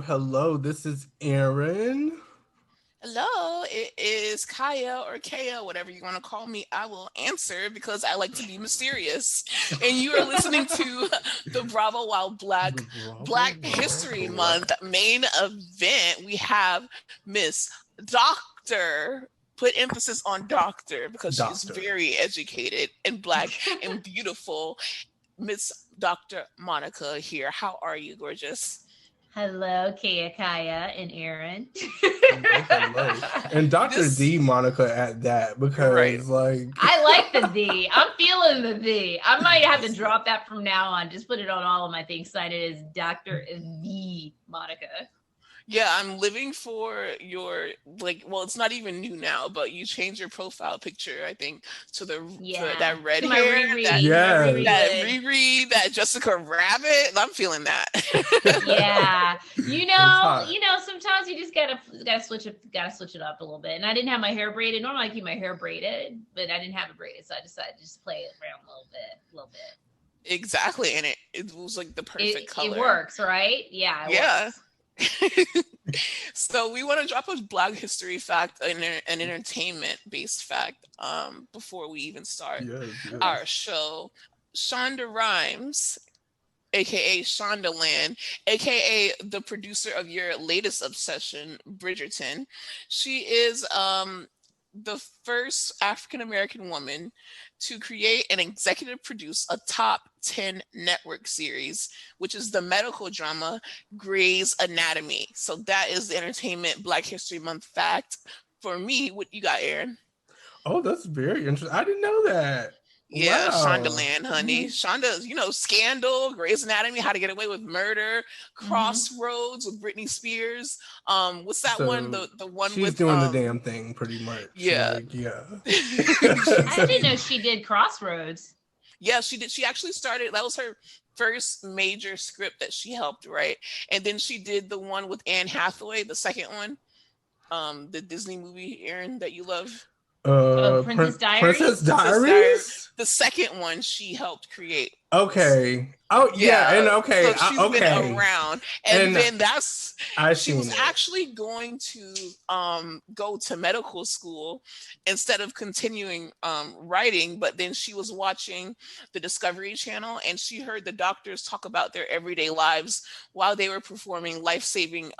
Hello, this is Aaron. Hello, it is Kaya or Kaya, whatever you want to call me. I will answer because I like to be mysterious. And you are listening to the Bravo While The Black Bravo History Wild Month Black. main event. We have Miss Doctor. Put emphasis on doctor because she is Doctor. very educated and black and beautiful. Miss Dr. Monica here. How are you, gorgeous? Hello, Kaya and Aaron. Hello. And Dr. This D Monica at that right. because like I like the D. I'm feeling the D. I might have to drop that from now on. Just put it on all of my things. Sign it as Dr. V Monica. Yeah, I'm living for your well, it's not even new now, but you changed your profile picture, I think, to that red To my hair, reread. Yes. that reread, that Jessica Rabbit. I'm feeling that. Yeah. hot. Sometimes you just gotta switch it up a little bit. And I didn't have my hair braided. Normally I keep my hair braided, but I didn't have it braided, so I decided to just play it around a little bit. Exactly, and it was like the perfect color. It works, right? Yeah. Yeah. Works. So we want to drop a Black history fact, an entertainment based fact, before we even start Yes. our show. Shonda Rhimes, aka Shondaland, aka the producer of your latest obsession, Bridgerton. She is the first African American woman to create and executive produce a top 10 network series, which is the medical drama Grey's Anatomy. So that is the entertainment Black History Month fact. For me, what you got, Aaron? Oh, that's very interesting. I didn't know that. Yeah, Wow. Shondaland, honey. Shonda, Scandal, Grey's Anatomy, How to Get Away with Murder, Crossroads with Britney Spears. What's that one? So The one she's with doing the damn thing pretty much. yeah. Like, yeah. I didn't know she did Crossroads. Yeah, she did. She actually started, that was her first major script that she helped write. And then she did the one with Anne Hathaway, the second one. The Disney movie, Aaron, that you love. Princess Diaries? Princess Diaries? The second one she helped create. Okay. Oh yeah, and okay. So she's been around, and then she was actually going to go to medical school instead of continuing writing, but then she was watching the Discovery Channel and she heard the doctors talk about their everyday lives while they were performing life-saving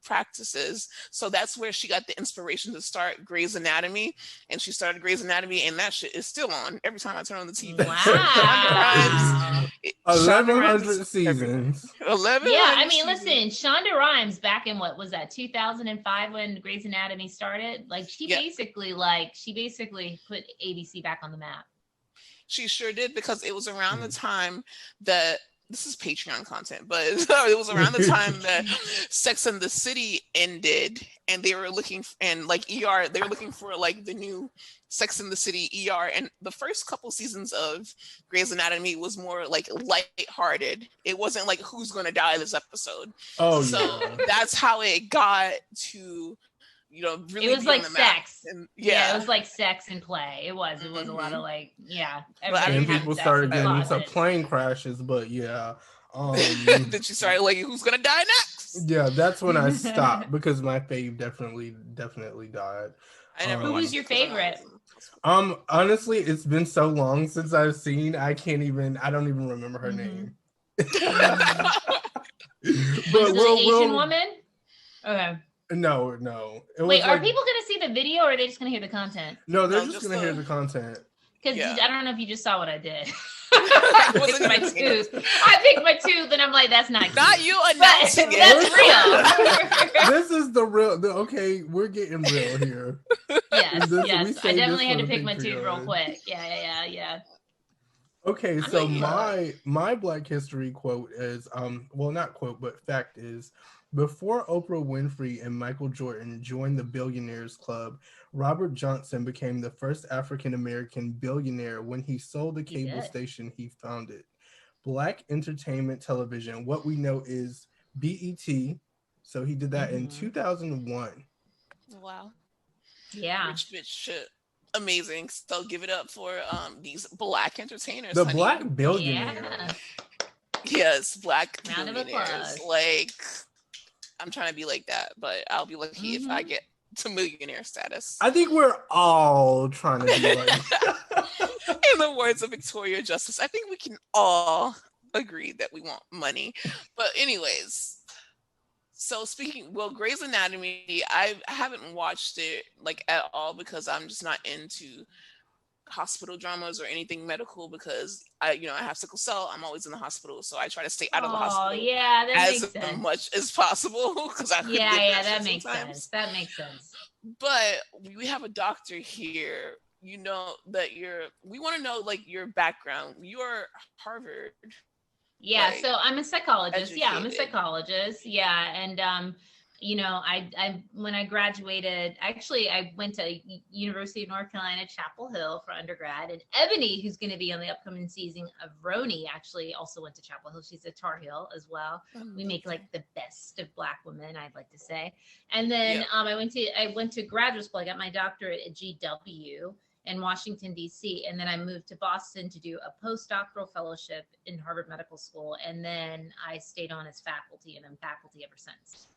practices. So that's where she got the inspiration to start Grey's Anatomy, and she started Grey's Anatomy, and that shit is still on every time I turn on the TV. Wow. 1100 seasons. 11. Yeah, I mean, listen, Shonda Rhimes back in what was that 2005 when Grey's Anatomy started? Like she basically put ABC back on the map. She sure did, because it was around the time that this is Patreon content, but it was around the time that Sex and the City ended, and they were looking ER. They were looking for like the new Sex and the City ER, and the first couple seasons of Grey's Anatomy was more like lighthearted. It wasn't like who's going to die this episode. Oh, so yeah. that's how it got to. Really it was like sex. And, it was like sex and play. It was a lot of like, And people started getting into plane crashes, but yeah. Then she started like, who's gonna die next? Yeah, that's when I stopped because my fave definitely died. Who was your favorite? Honestly, it's been so long since I've seen. I don't even remember her name. But was it an Asian woman? Okay. No. Wait, are people going to see the video or are they just going to hear the content? No, they're just going to hear the content. Because I don't know if you just saw what I did. I picked my tooth and I'm like, that's not you announcing it. That's real. This is the real. Okay, we're getting real here. Yes. I definitely had to pick my tooth real quick. Yeah. Okay, I so mean, my Black History quote is well, not quote, but fact is, before Oprah Winfrey and Michael Jordan joined the Billionaires Club, Robert Johnson became the first African American billionaire when he sold the he cable did. station he founded. Black entertainment television, what we know is BET. So he did that in Hmm. 2001. Wow. Yeah. Rich bitch shit. Amazing. So give it up for these black entertainers, The honey. Black billionaire. Yeah. Yes, black Round of millionaires. applause. Like I'm trying to be like that, but I'll be lucky if I Hmm. get to millionaire status. I think we're all trying to be like In the words of Victoria Justice, I think we can all agree that we want money. But anyways, so speaking, well, Grey's Anatomy, I haven't watched it like at all because I'm just not into hospital dramas or anything medical because I have sickle cell. I'm always in the hospital, so I try to stay out of the Oh, hospital yeah, that as makes sense. much as possible because I could Yeah, get yeah, that that shit makes sense. sometimes. That makes sense. But we have a doctor here. You know that we want to know like your background. You're Harvard Yeah, like so I'm a psychologist. Yeah, I'm a educated. psychologist. Yeah, and I when I graduated, actually I went to University of North Carolina, Chapel Hill for undergrad, and Ebony, who's going to be on the upcoming season of RHONJ, actually also went to Chapel Hill. She's a Tar Heel as well. We make Amazing. like the best of Black women, I'd like to say. And then Yep. I went to graduate school. I got my doctorate at GW in Washington, D.C. And then I moved to Boston to do a postdoctoral fellowship in Harvard Medical School. And then I stayed on as faculty, and I'm faculty ever since.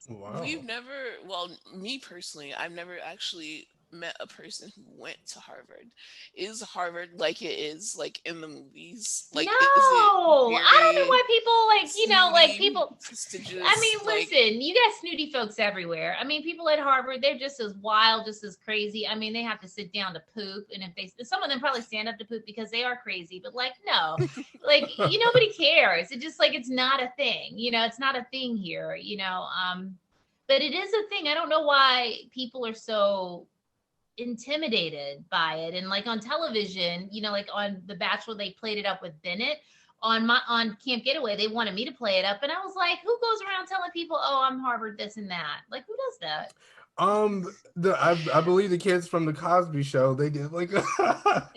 We've wow. never, well, me personally, I've never actually met a person who went to Harvard. Is Harvard like it is like in the movies? No, Like, is it I don't know very why people like snooty, people. I mean, prestigious? Like, listen, you got snooty folks everywhere. I mean, people at Harvard, they're just as wild, just as crazy. I mean, they have to sit down to poop. And if some of them probably stand up to poop because they are crazy, but like, no, like, nobody cares. It just like, it's not a thing, it's not a thing here, but it is a thing. I don't know why people are so intimidated by it. And like on television, like on The Bachelor, they played it up with Bennett. On Camp Getaway, they wanted me to play it up, and I was like, "Who goes around telling people, oh, I'm Harvard, this and that? Like, who does that?" I believe the kids from the Cosby Show, they did like they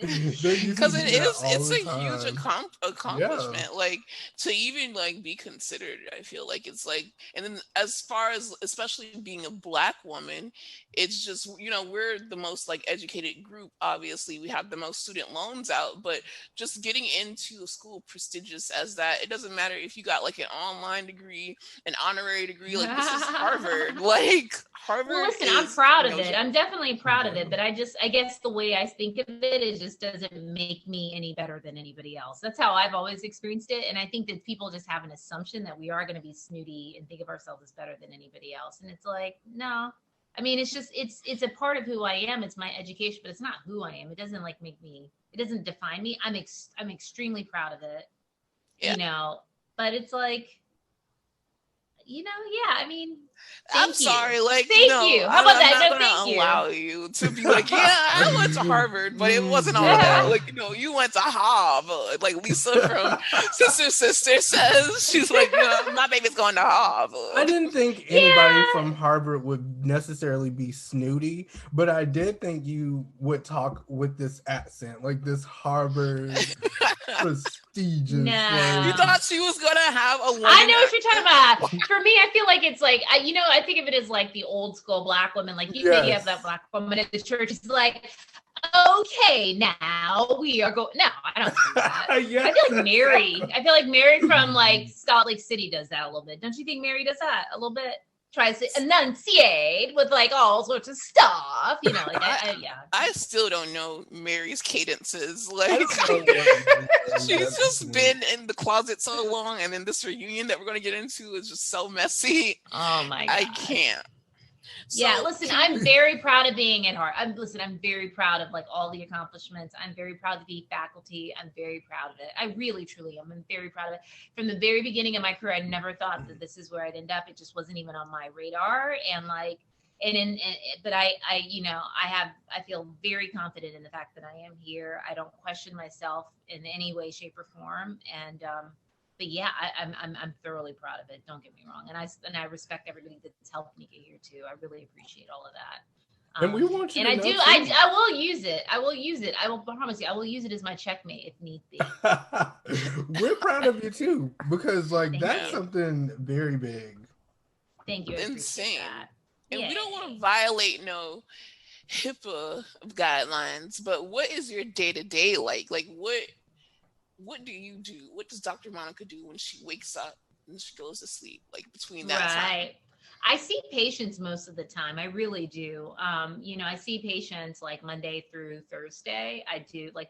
used to because do that all it's the a huge time. Yeah. accomplishment. Like to even like be considered, I feel like it's like, and then as far as especially being a black woman, it's just we're the most like educated group. Obviously, we have the most student loans out, but just getting into a school prestigious as that, it doesn't matter if you got like an online degree, an honorary degree. Like this is Harvard. Like Well, Harvard listen, I'm is proud of knows it. your I'm definitely proud of it, Yeah. but I guess the way I think of it just doesn't make me any better than anybody else. That's how I've always experienced it. And I think that people just have an assumption that we are going to be snooty and think of ourselves as better than anybody else. And it's like, no. I mean, it's a part of who I am. It's my education, but it's not who I am. It doesn't like make me, it doesn't define me. I'm extremely proud of it, yeah. but it's like, yeah, I mean, I'm thank you. sorry, like Thank no, you. How about I'm that? not No, gonna thank you. allow you to be like, yeah, I went to Harvard, but it wasn't all that. Yeah. Like, you went to Harvard. Like Lisa from Sister says, she's like, my baby's going to I Harvard. didn't think anybody Yeah. from Harvard would necessarily be snooty, but I did think you would talk with this accent, like this Harvard prestigious, You No. thought she was gonna have a I London know what you're talking accent? about. For me, I feel like it's like I think of it as like the old school black woman. Like you have that yes. black woman at the church. It's like, okay, now we are going. No, I don't do that. I Yes. feel like Mary. I feel like Mary from like Salt Lake City does that a little bit. Don't you think Mary does that a little bit? Tries to enunciate with like all sorts of stuff. Like yeah. I still don't know Mary's cadences. I Like don't know what she's that's just happening. been in the closet so long, and then this reunion that we're gonna get into is just so messy. Oh my I gosh. can't. Yeah, So listen, can I'm very proud of being at heart. I'm very proud of like all the accomplishments. I'm very proud to be faculty. I'm very proud of it. I really, truly am. I'm very proud of it. From the very beginning of my career, I never thought that this is where I'd end up. It just wasn't even on my radar. And like, But I I feel very confident in the fact that I am here. I don't question myself in any way, shape, or form. And but yeah, I'm thoroughly proud of it. Don't get me wrong. And I respect everybody that's helped me get here too. I really appreciate all of that. And we want you and to I know do. I will use it. I will use it. I will promise you. I will use it as my checkmate if need be. We're proud of you too, because like that's you. something very big. Thank you. I Insane. that. And we don't want to violate no HIPAA guidelines, but what is your day to day like? Like what do you do? What does Dr. Monica do when she wakes up and she goes to sleep? Like between that time. I see patients most of the time. I really do. I see patients like Monday through Thursday. I do but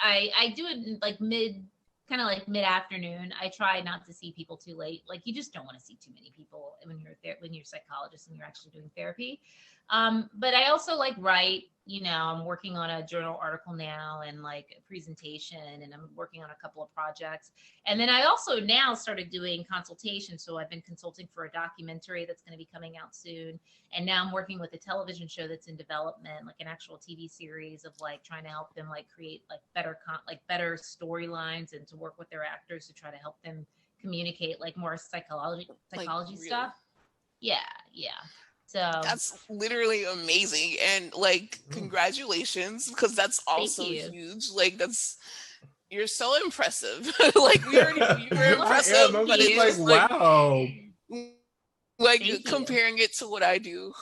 I do it like kind of like mid-afternoon. I try not to see people too late. Like you just don't want to see too many people when you're a psychologist and you're actually doing therapy. But I also like write, I'm working on a journal article now and like a presentation, and I'm working on a couple of projects. And then I also now started doing consultation. So I've been consulting for a documentary that's going to be coming out soon. And now I'm working with a television show that's in development, like an actual TV series of like trying to help them like create like better storylines and to work with their actors to try to help them communicate like more psychology stuff. Yeah. So that's literally amazing, and like congratulations, because that's also huge. Like you're so impressive. Like you're impressive, but it's like wow. Like comparing it to what I do.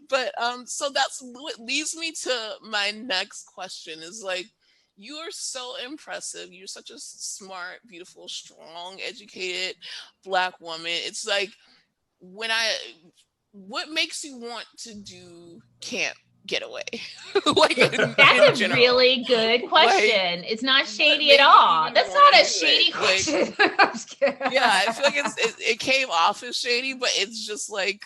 But so that's what leads me to my next question is like, you are so impressive. You're such a smart, beautiful, strong, educated Black woman. It's like, what makes you want to do Camp Getaway? Like that's a really good question. It's not shady at all. That's not a shady question. Yeah, I feel like it came off as shady, but it's just like,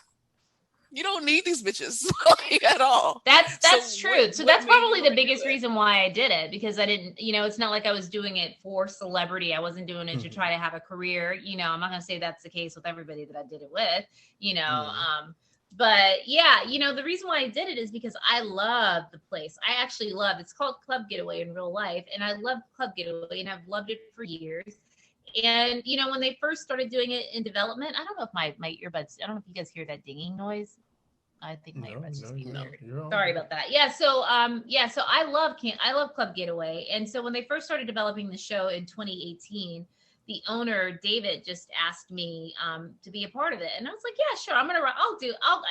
you don't need these bitches like, at all. That's true. So that's probably the biggest reason why I did it, because I didn't, it's not like I was doing it for celebrity. I wasn't doing it to try to have a career. I'm not going to say that's the case with everybody that I did it with, but yeah, the reason why I did it is because I love the place. I actually it's called Club Getaway in real life. And I love Club Getaway and I've loved it for years. And, when they first started doing it in development, I don't know if my earbuds, I don't know if you guys hear that dinging noise. I think my earbuds just being weird. Sorry about that. Yeah. So, so I love Club Getaway. And so when they first started developing the show in 2018, the owner, David, just asked me to be a part of it. And I was like, yeah, sure.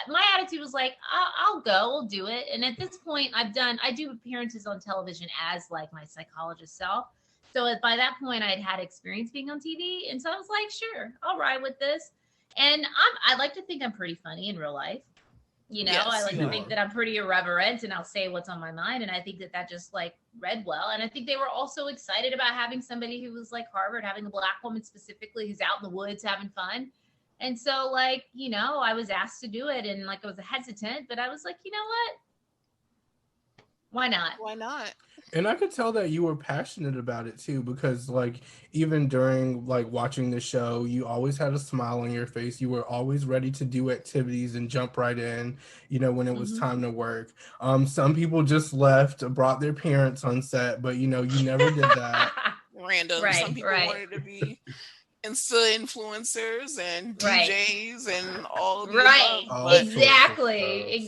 My attitude was like, I'll go, we'll do it. And at this point I do appearances on television as like my psychologist self. So by that point I'd had experience being on TV. And so I was like, sure, I'll ride with this. And I like to think I'm pretty funny in real life. Yes, I like to think that I'm pretty irreverent and I'll say what's on my mind. And I think that just like read well. And I think they were also excited about having somebody who was like Harvard, having a Black woman specifically who's out in the woods having fun. And so like, I was asked to do it and like I was hesitant, but I was like, you know what? Why not? Why not? And I could tell that you were passionate about it too, because like even during like watching the show, you always had a smile on your face. You were always ready to do activities and jump right in, when it was time to work. Some people just left, brought their parents on set, but you never did that. Random. Some people wanted to be Insta influencers and DJs and all of the above, exactly.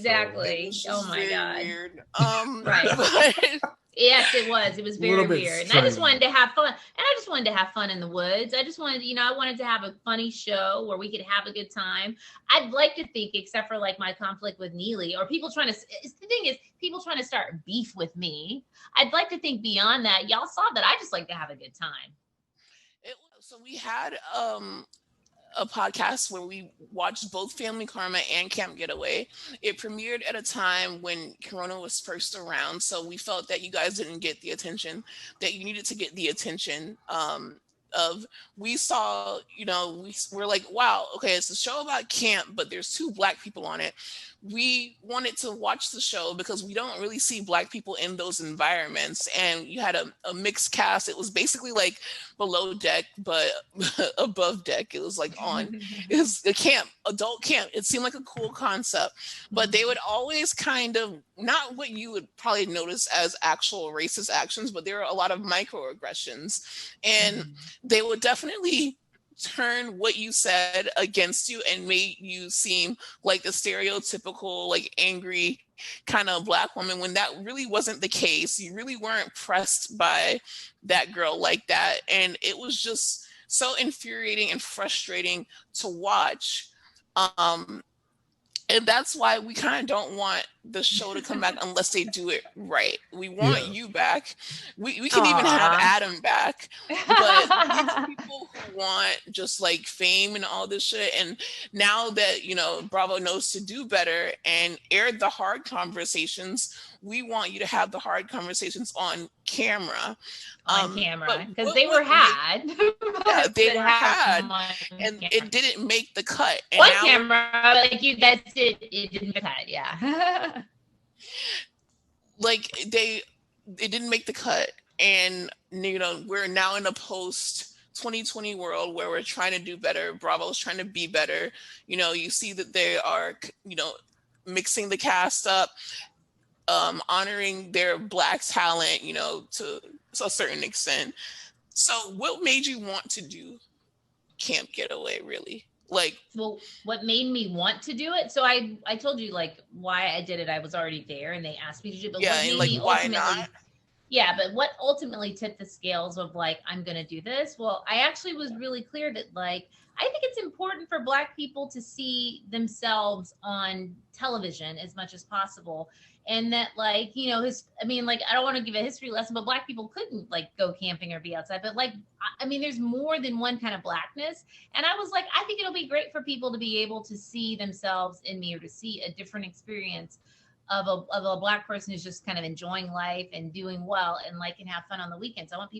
Oh my God. Weird. Yes, it was. It was very weird. And I just wanted to have fun. And I just wanted to have fun in the woods. I just wanted, I wanted to have a funny show where we could have a good time. I'd like to think, except for like my conflict with Neely or people trying to start beef with me. I'd like to think beyond that, y'all saw that I just like to have a good time. So we had a podcast where we watched both Family Karma and Camp Getaway. It premiered at a time when Corona was first around, so we felt that you guys didn't get the attention that you needed to get the attention we saw, we're like, wow, okay, it's a show about camp, but there's two Black people on it. we wanted to watch the show because we don't really see Black people in those environments. And you had a mixed cast. It was basically like Below Deck, but above deck. It was like it was a camp, adult camp. It seemed like a cool concept, but they would always kind of, not what you would probably notice as actual racist actions, but there were a lot of microaggressions, and they would definitely turn what you said against you and made you seem like the stereotypical, like, angry kind of Black woman, when that really wasn't the case. You really weren't pressed by that girl like that. And it was just so infuriating and frustrating to watch. And that's why we kind of don't want the show to come back unless they do it right. We want you back. We can even have Adam back. But these people who want just like fame and all this shit, and now that, you know, Bravo knows to do better and aired the hard conversations, we want you to have the hard conversations on camera. Because they were had. Yeah, they were had. And it didn't make the cut. And on camera, like you, that's it. It didn't make the cut, yeah. Like it didn't make the cut. And, you know, we're now in a post 2020 world where we're trying to do better. Bravo's trying to be better. You know, you see that they are, you know, mixing the cast up, honoring their Black talent, you know, to a certain extent. So what made you want to do Camp Getaway, really? Like, well, what made me want to do it? So I told you like why I did it. I was already there and they asked me to do it. But yeah, and like, why not? Yeah, but what ultimately tipped the scales of like, I'm going to do this? Well, I actually was really clear that like, I think it's important for Black people to see themselves on television as much as possible. And that like, you know, I don't want to give a history lesson, but Black people couldn't like go camping or be outside. But like, I mean, there's more than one kind of Blackness. And I was like, I think it'll be great for people to be able to see themselves in me, or to see a different experience of a Black person who's just kind of enjoying life and doing well and like can have fun on the weekends. I wanted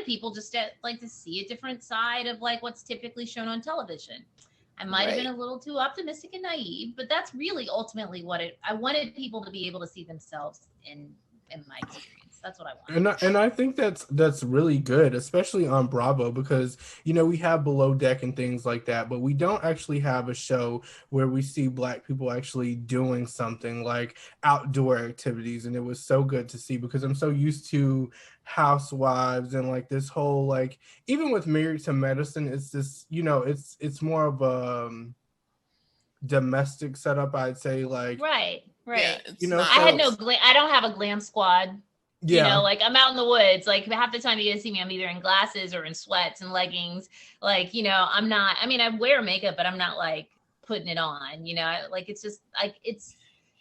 people just to see a different side of like what's typically shown on television. I might have been a little too optimistic and naive, but that's really ultimately I wanted people to be able to see themselves in my experience. That's what I want. And I think that's really good, especially on Bravo, because, you know, we have Below Deck and things like that, but we don't actually have a show where we see Black people actually doing something like outdoor activities. And it was so good to see, because I'm so used to Housewives and like this whole, like, even with Married to Medicine, it's this, you know, it's more of a domestic setup, I'd say. Like, right. Yeah, you know, I don't have a glam squad. Yeah. You know, like I'm out in the woods, like half the time you guys see me, I'm either in glasses or in sweats and leggings. Like, you know, I wear makeup, but I'm not like putting it on, you know, like, it's just like,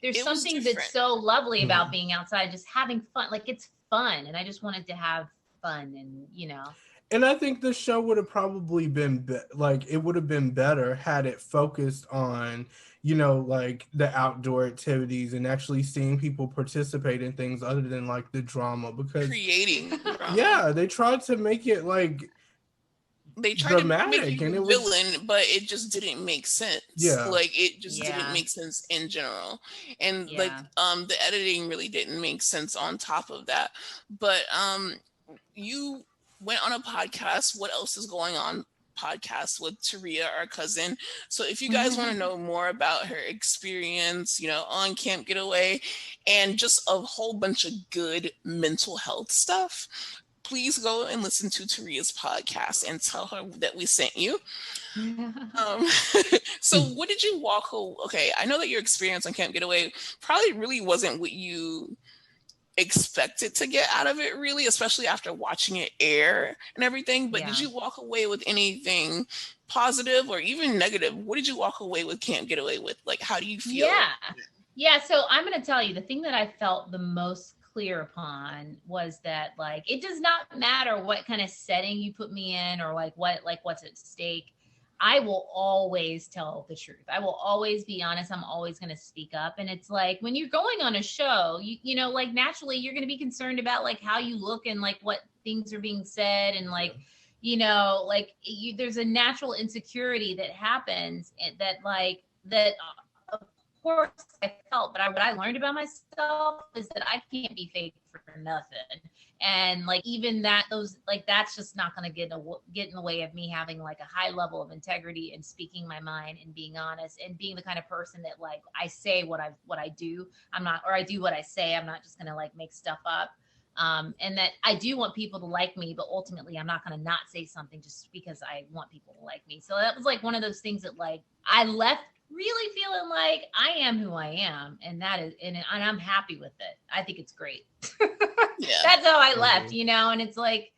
there's something that's so lovely about being outside, just having fun. Like, it's fun. And I just wanted to have fun and, you know. And I think the show would have probably been it would have been better had it focused on, you know, like the outdoor activities and actually seeing people participate in things other than like the drama, because creating drama. Yeah, they tried to make it like they tried dramatic, to make you and a villain, but it just didn't make sense. Yeah, like it just didn't make sense in general, and like the editing really didn't make sense on top of that. But you went on a podcast, What Else Is Going On podcast, with Taria, our cousin. So if you guys want to know more about her experience, you know, on Camp Getaway and just a whole bunch of good mental health stuff, please go and listen to Taria's podcast and tell her that we sent you. So what did you okay, I know that your experience on Camp Getaway probably really wasn't what you expected to get out of it, really, especially after watching it air and everything. But did you walk away with anything positive or even negative? What did you walk away with Camp Getaway with? Like, how do you feel? Yeah. So I'm going to tell you, the thing that I felt the most clear upon was that, like, it does not matter what kind of setting you put me in or what's at stake. I will always tell the truth. I will always be honest. I'm always going to speak up. And it's like, when you're going on a show, you know, like, naturally you're going to be concerned about like how you look and like what things are being said. And like, you know, like there's a natural insecurity that happens that course I felt, but what I learned about myself is that I can't be fake for nothing. And like, even that, that's just not going to get in the way of me having like a high level of integrity and speaking my mind and being honest and being the kind of person that like, I say what I do. I do what I say. I'm not just going to like make stuff up. And that I do want people to like me, but ultimately I'm not going to not say something just because I want people to like me. So that was like one of those things that like I left really feeling like I am who I am. And that is, and I'm happy with it. I think it's great. Yeah. That's how I left, and it's like,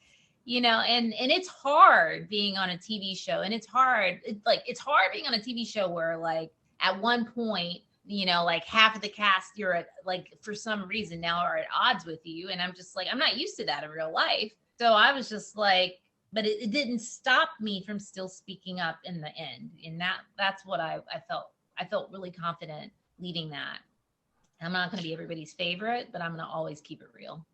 and it's hard being on a TV show, and it's hard being on a TV show where like at one point, like half of the cast you're at, like for some reason now are at odds with you. And I'm just like, I'm not used to that in real life. So I was just like, but it didn't stop me from still speaking up in the end. And that's what I felt. I felt really confident leading that. I'm not going to be everybody's favorite, but I'm going to always keep it real.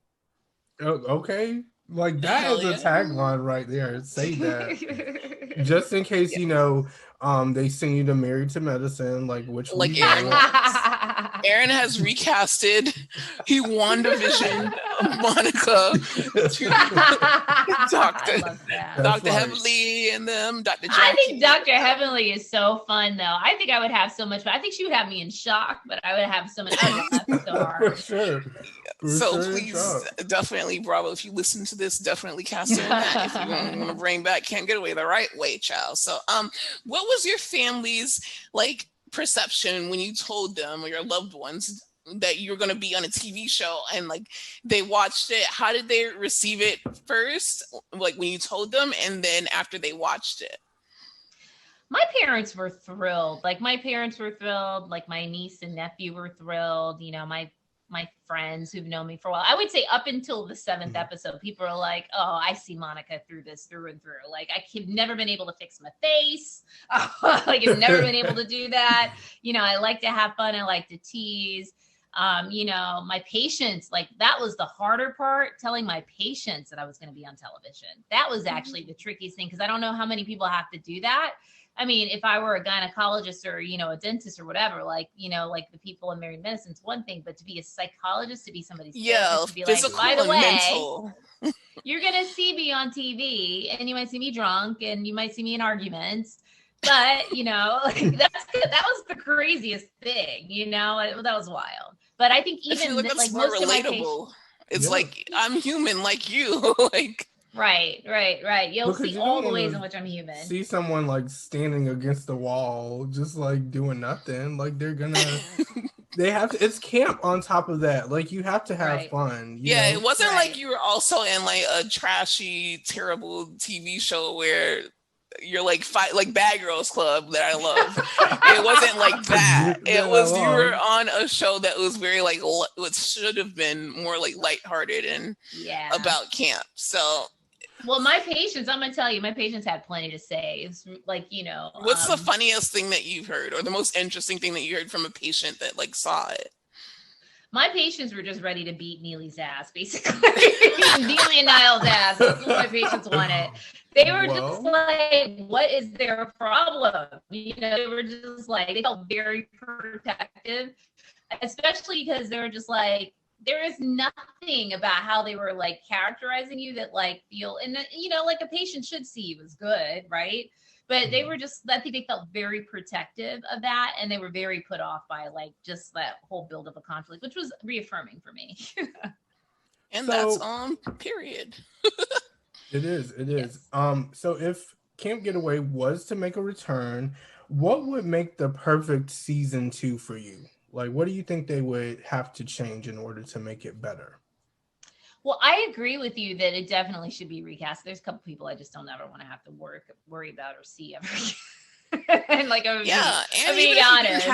Okay. Like that is a tagline right there. Say that. Just in case, they send you to Married to Medicine, which Aaron has recasted. He WandaVision Monica to Dr. Heavenly and them, Dr. Jackie. I think Dr. Heavenly is so fun, though. I think I would have so much fun. I think she would have me in shock, but I would have so much fun. So hard. For sure. Please, definitely, Bravo, if you listen to this, definitely cast her in that. If you want to bring back Camp Getaway the right way, child. So, what was your family's perception when you told them or your loved ones that you're going to be on a TV show and they watched it? How did they receive it first, when you told them, and then after they watched it? My parents were thrilled. My parents were thrilled. My niece and nephew were thrilled. My friends who've known me for a while, I would say up until the 7th episode, people are like, oh, I see Monica through this through and through. I've never been able to fix my face. I've never been able to do that. I like to have fun. I like to tease. My patients, that was the harder part, telling my patients that I was going to be on television. That was actually the trickiest thing, because I don't know how many people have to do that. I mean, if I were a gynecologist or, a dentist or whatever, the people in Married Medicine, it's one thing, but to be a psychologist, to be somebody's therapist, to be by the way, you're going to see me on TV and you might see me drunk and you might see me in arguments, but, that was the craziest thing, that was wild. But I think even that's more relatable. It's I'm human like you. Right. You'll see all the ways in which I'm human. See someone standing against the wall, just doing nothing. They're gonna, they have to. It's camp on top of that. You have to have fun. You know? It wasn't like you were also in a trashy, terrible TV show where you're Bad Girls Club that I love. It wasn't like that. It was, you were on a show that was very what should have been more lighthearted and about camp. So. Well, my patients, I'm going to tell you, my patients had plenty to say. It's what's the funniest thing that you've heard, or the most interesting thing that you heard from a patient that saw it? My patients were just ready to beat Neely's ass, basically. Neely and Niall's ass. That's what my patients wanted. They were just what is their problem? They were just they felt very protective, especially because they were just there is nothing about how they were characterizing you that feel, and a patient should see you as good, right? But they were just, I think they felt very protective of that, and they were very put off by just that whole build of a conflict, which was reaffirming for me. And that's period. It is. Yes. So if Camp Getaway was to make a return, what would make the perfect season 2 for you? What do you think they would have to change in order to make it better? Well, I agree with you that it definitely should be recast. There's a couple people I just don't ever want to have to worry about or see ever again. And being honest.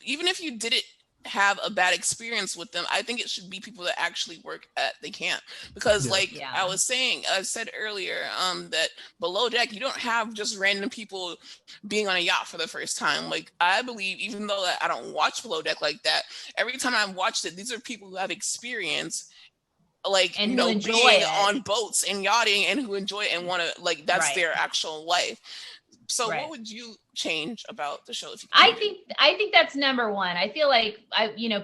Even if you didn't have a bad experience with them, I think it should be people that actually work at the camp, because I said earlier, that below deck, you don't have just random people being on a yacht for the first time. I believe, even though I don't watch below deck like that, every time I've watched it, these are people who have experience being on boats and yachting, and who enjoy it and want to that's their actual life. So what would you change about the show? If you I think that's number one. I feel like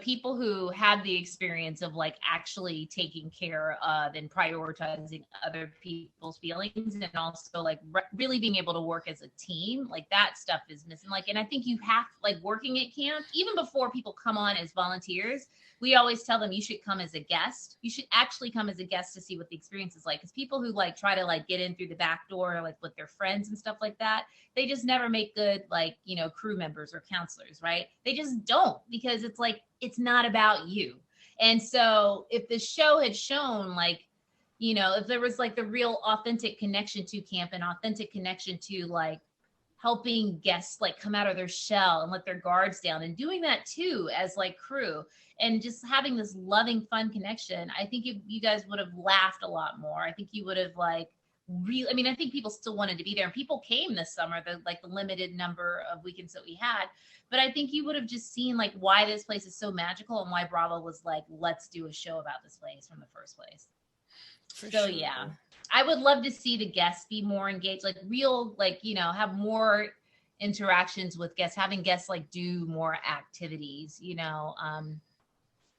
people who have the experience of like actually taking care of and prioritizing other people's feelings, and also like really being able to work as a team, like that stuff is missing. Like, and I think you have, like, working at camp, even before people come on as volunteers, we always tell them you should come as a guest. You should actually come as a guest to see what the experience is like. Because people who like try to like get in through the back door, like with their friends and stuff like that, they just never make good, like, crew members or counselors, right? They just don't, because it's like, it's not about you. And so if the show had shown, like, if there was like the real authentic connection to camp and authentic connection to like helping guests like come out of their shell and let their guards down, and doing that too as like crew, and just having this loving, fun connection, I think you guys would have laughed a lot more. I think you would have like really, I think people still wanted to be there, and people came this summer, the limited number of weekends that we had. But I think you would have just seen like why this place is so magical, and why Bravo was like, let's do a show about this place from the first place. For so sure. Yeah, I would love to see the guests be more engaged, like real, like, have more interactions with guests, having guests like do more activities,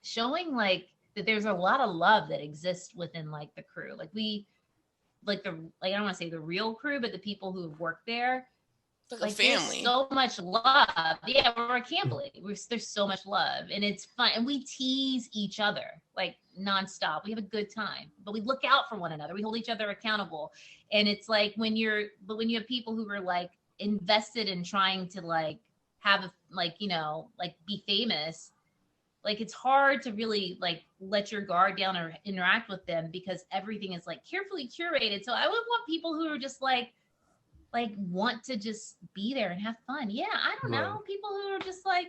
showing like that there's a lot of love that exists within like the crew. Like I don't want to say the real crew, but the people who have worked there, like a family. So much love. Yeah, we're a camp. There's so much love, and it's fun, and we tease each other like nonstop. We have a good time, but we look out for one another. We hold each other accountable, and it's like when you have people who are like invested in trying to like have a, like, like be famous, like it's hard to really like let your guard down or interact with them, because everything is like carefully curated. So I would want people who are just like want to just be there and have fun. Yeah, I don't know. People who are just like,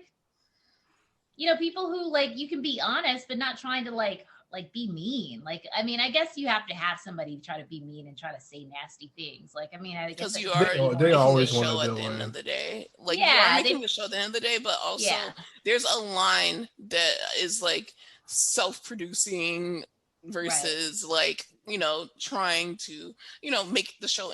people who like, you can be honest, but not trying to like be mean. Like, I guess you have to have somebody try to be mean and try to say nasty things. Like, I guess because you are they always want show to at the end of the day. Like, yeah, you are making the show at the end of the day, but also there's a line that is like self-producing versus like, trying to, make the show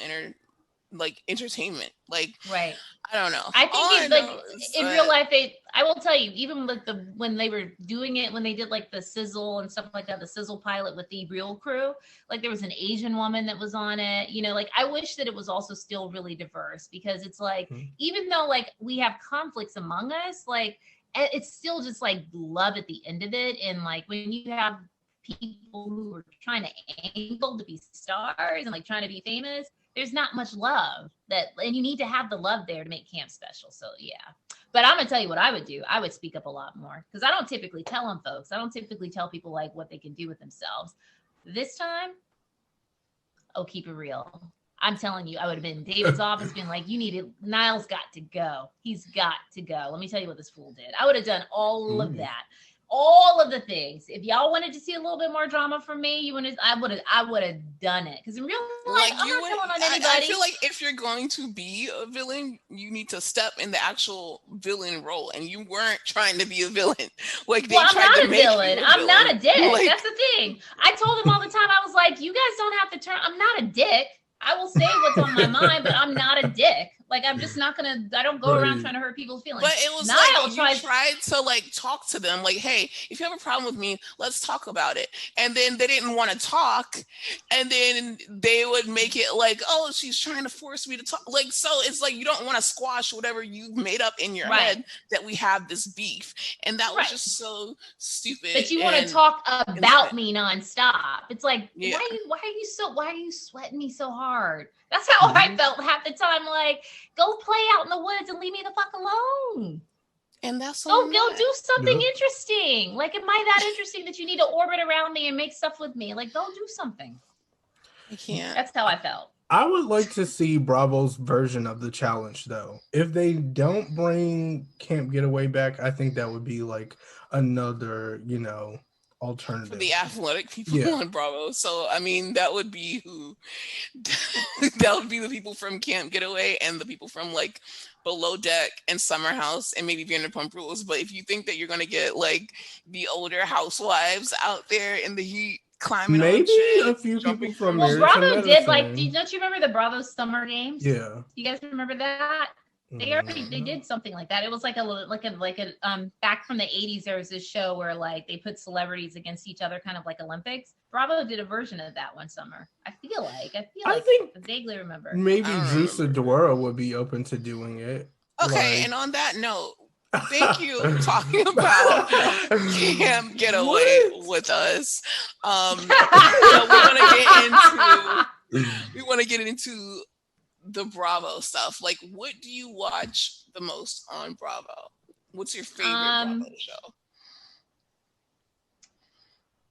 entertainment. Like, right. I don't know. I think it's in real life, I will tell you, even with when they were doing it, when they did like the sizzle and stuff like that, the sizzle pilot with the real crew, like there was an Asian woman that was on it, like I wish that it was also still really diverse, because it's like, even though like we have conflicts among us, like it's still just like love at the end of it. And like when you have people who are trying to angle to be stars and like trying to be famous, there's not much love and you need to have the love there to make camp special. So yeah, but I'm gonna tell you what I would do. I would speak up a lot more, because I don't typically tell them, folks. I don't typically tell people like what they can do with themselves. This time, keep it real. I'm telling you, I would have been in David's office being like, Niall's got to go. He's got to go. Let me tell you what this fool did. I would have done all of that. All of the things. If y'all wanted to see a little bit more drama from me, I would have done it. Because in real life, I'm not telling on anybody. I feel like if you're going to be a villain, you need to step in the actual villain role, and you weren't trying to be a villain. Like, I'm not a villain. I'm not a dick. Like, that's the thing. I told them all the time. I was like, you guys don't have to turn. I'm not a dick. I will say what's on my mind, but I'm not a dick. Like, I'm just not gonna, I don't go around trying to hurt people's feelings. But it was Niall you tried to like talk to them, like, hey, if you have a problem with me, let's talk about it. And then they didn't want to talk. And then they would make it like, oh, she's trying to force me to talk. Like, so it's like, you don't want to squash whatever you made up in your head that we have this beef. And that was just so stupid. But you want to talk about me nonstop. It's like, why are you sweating me so hard? That's how I felt half the time. Like, go play out in the woods and leave me the fuck alone. And that's go do something interesting. Like, am I that interesting that you need to orbit around me and make stuff with me? Like, go do something. I can't. That's how I felt. I would like to see Bravo's version of the challenge, though. If they don't bring Camp Getaway back, I think that would be like another, alternative for the athletic people on Bravo. So that would be that would be the people from Camp Getaway and the people from like Below Deck and Summer House and maybe Vanderpump Rules. But if you think that you're gonna get like the older housewives out there in the heat climbing, maybe a few people from Bravo did like. Don't you remember the Bravo Summer Games? Yeah, you guys remember that? They did something like that. It was like a back from the 80s. There was this show where like they put celebrities against each other, kind of like Olympics. Bravo did a version of that one summer. I feel like I vaguely remember. Maybe Drew Sidora would be open to doing it. Okay, and on that note, thank you for talking about Camp Getaway with us. We want to get into the Bravo stuff. Like, what do you watch the most on Bravo? What's your favorite Bravo show?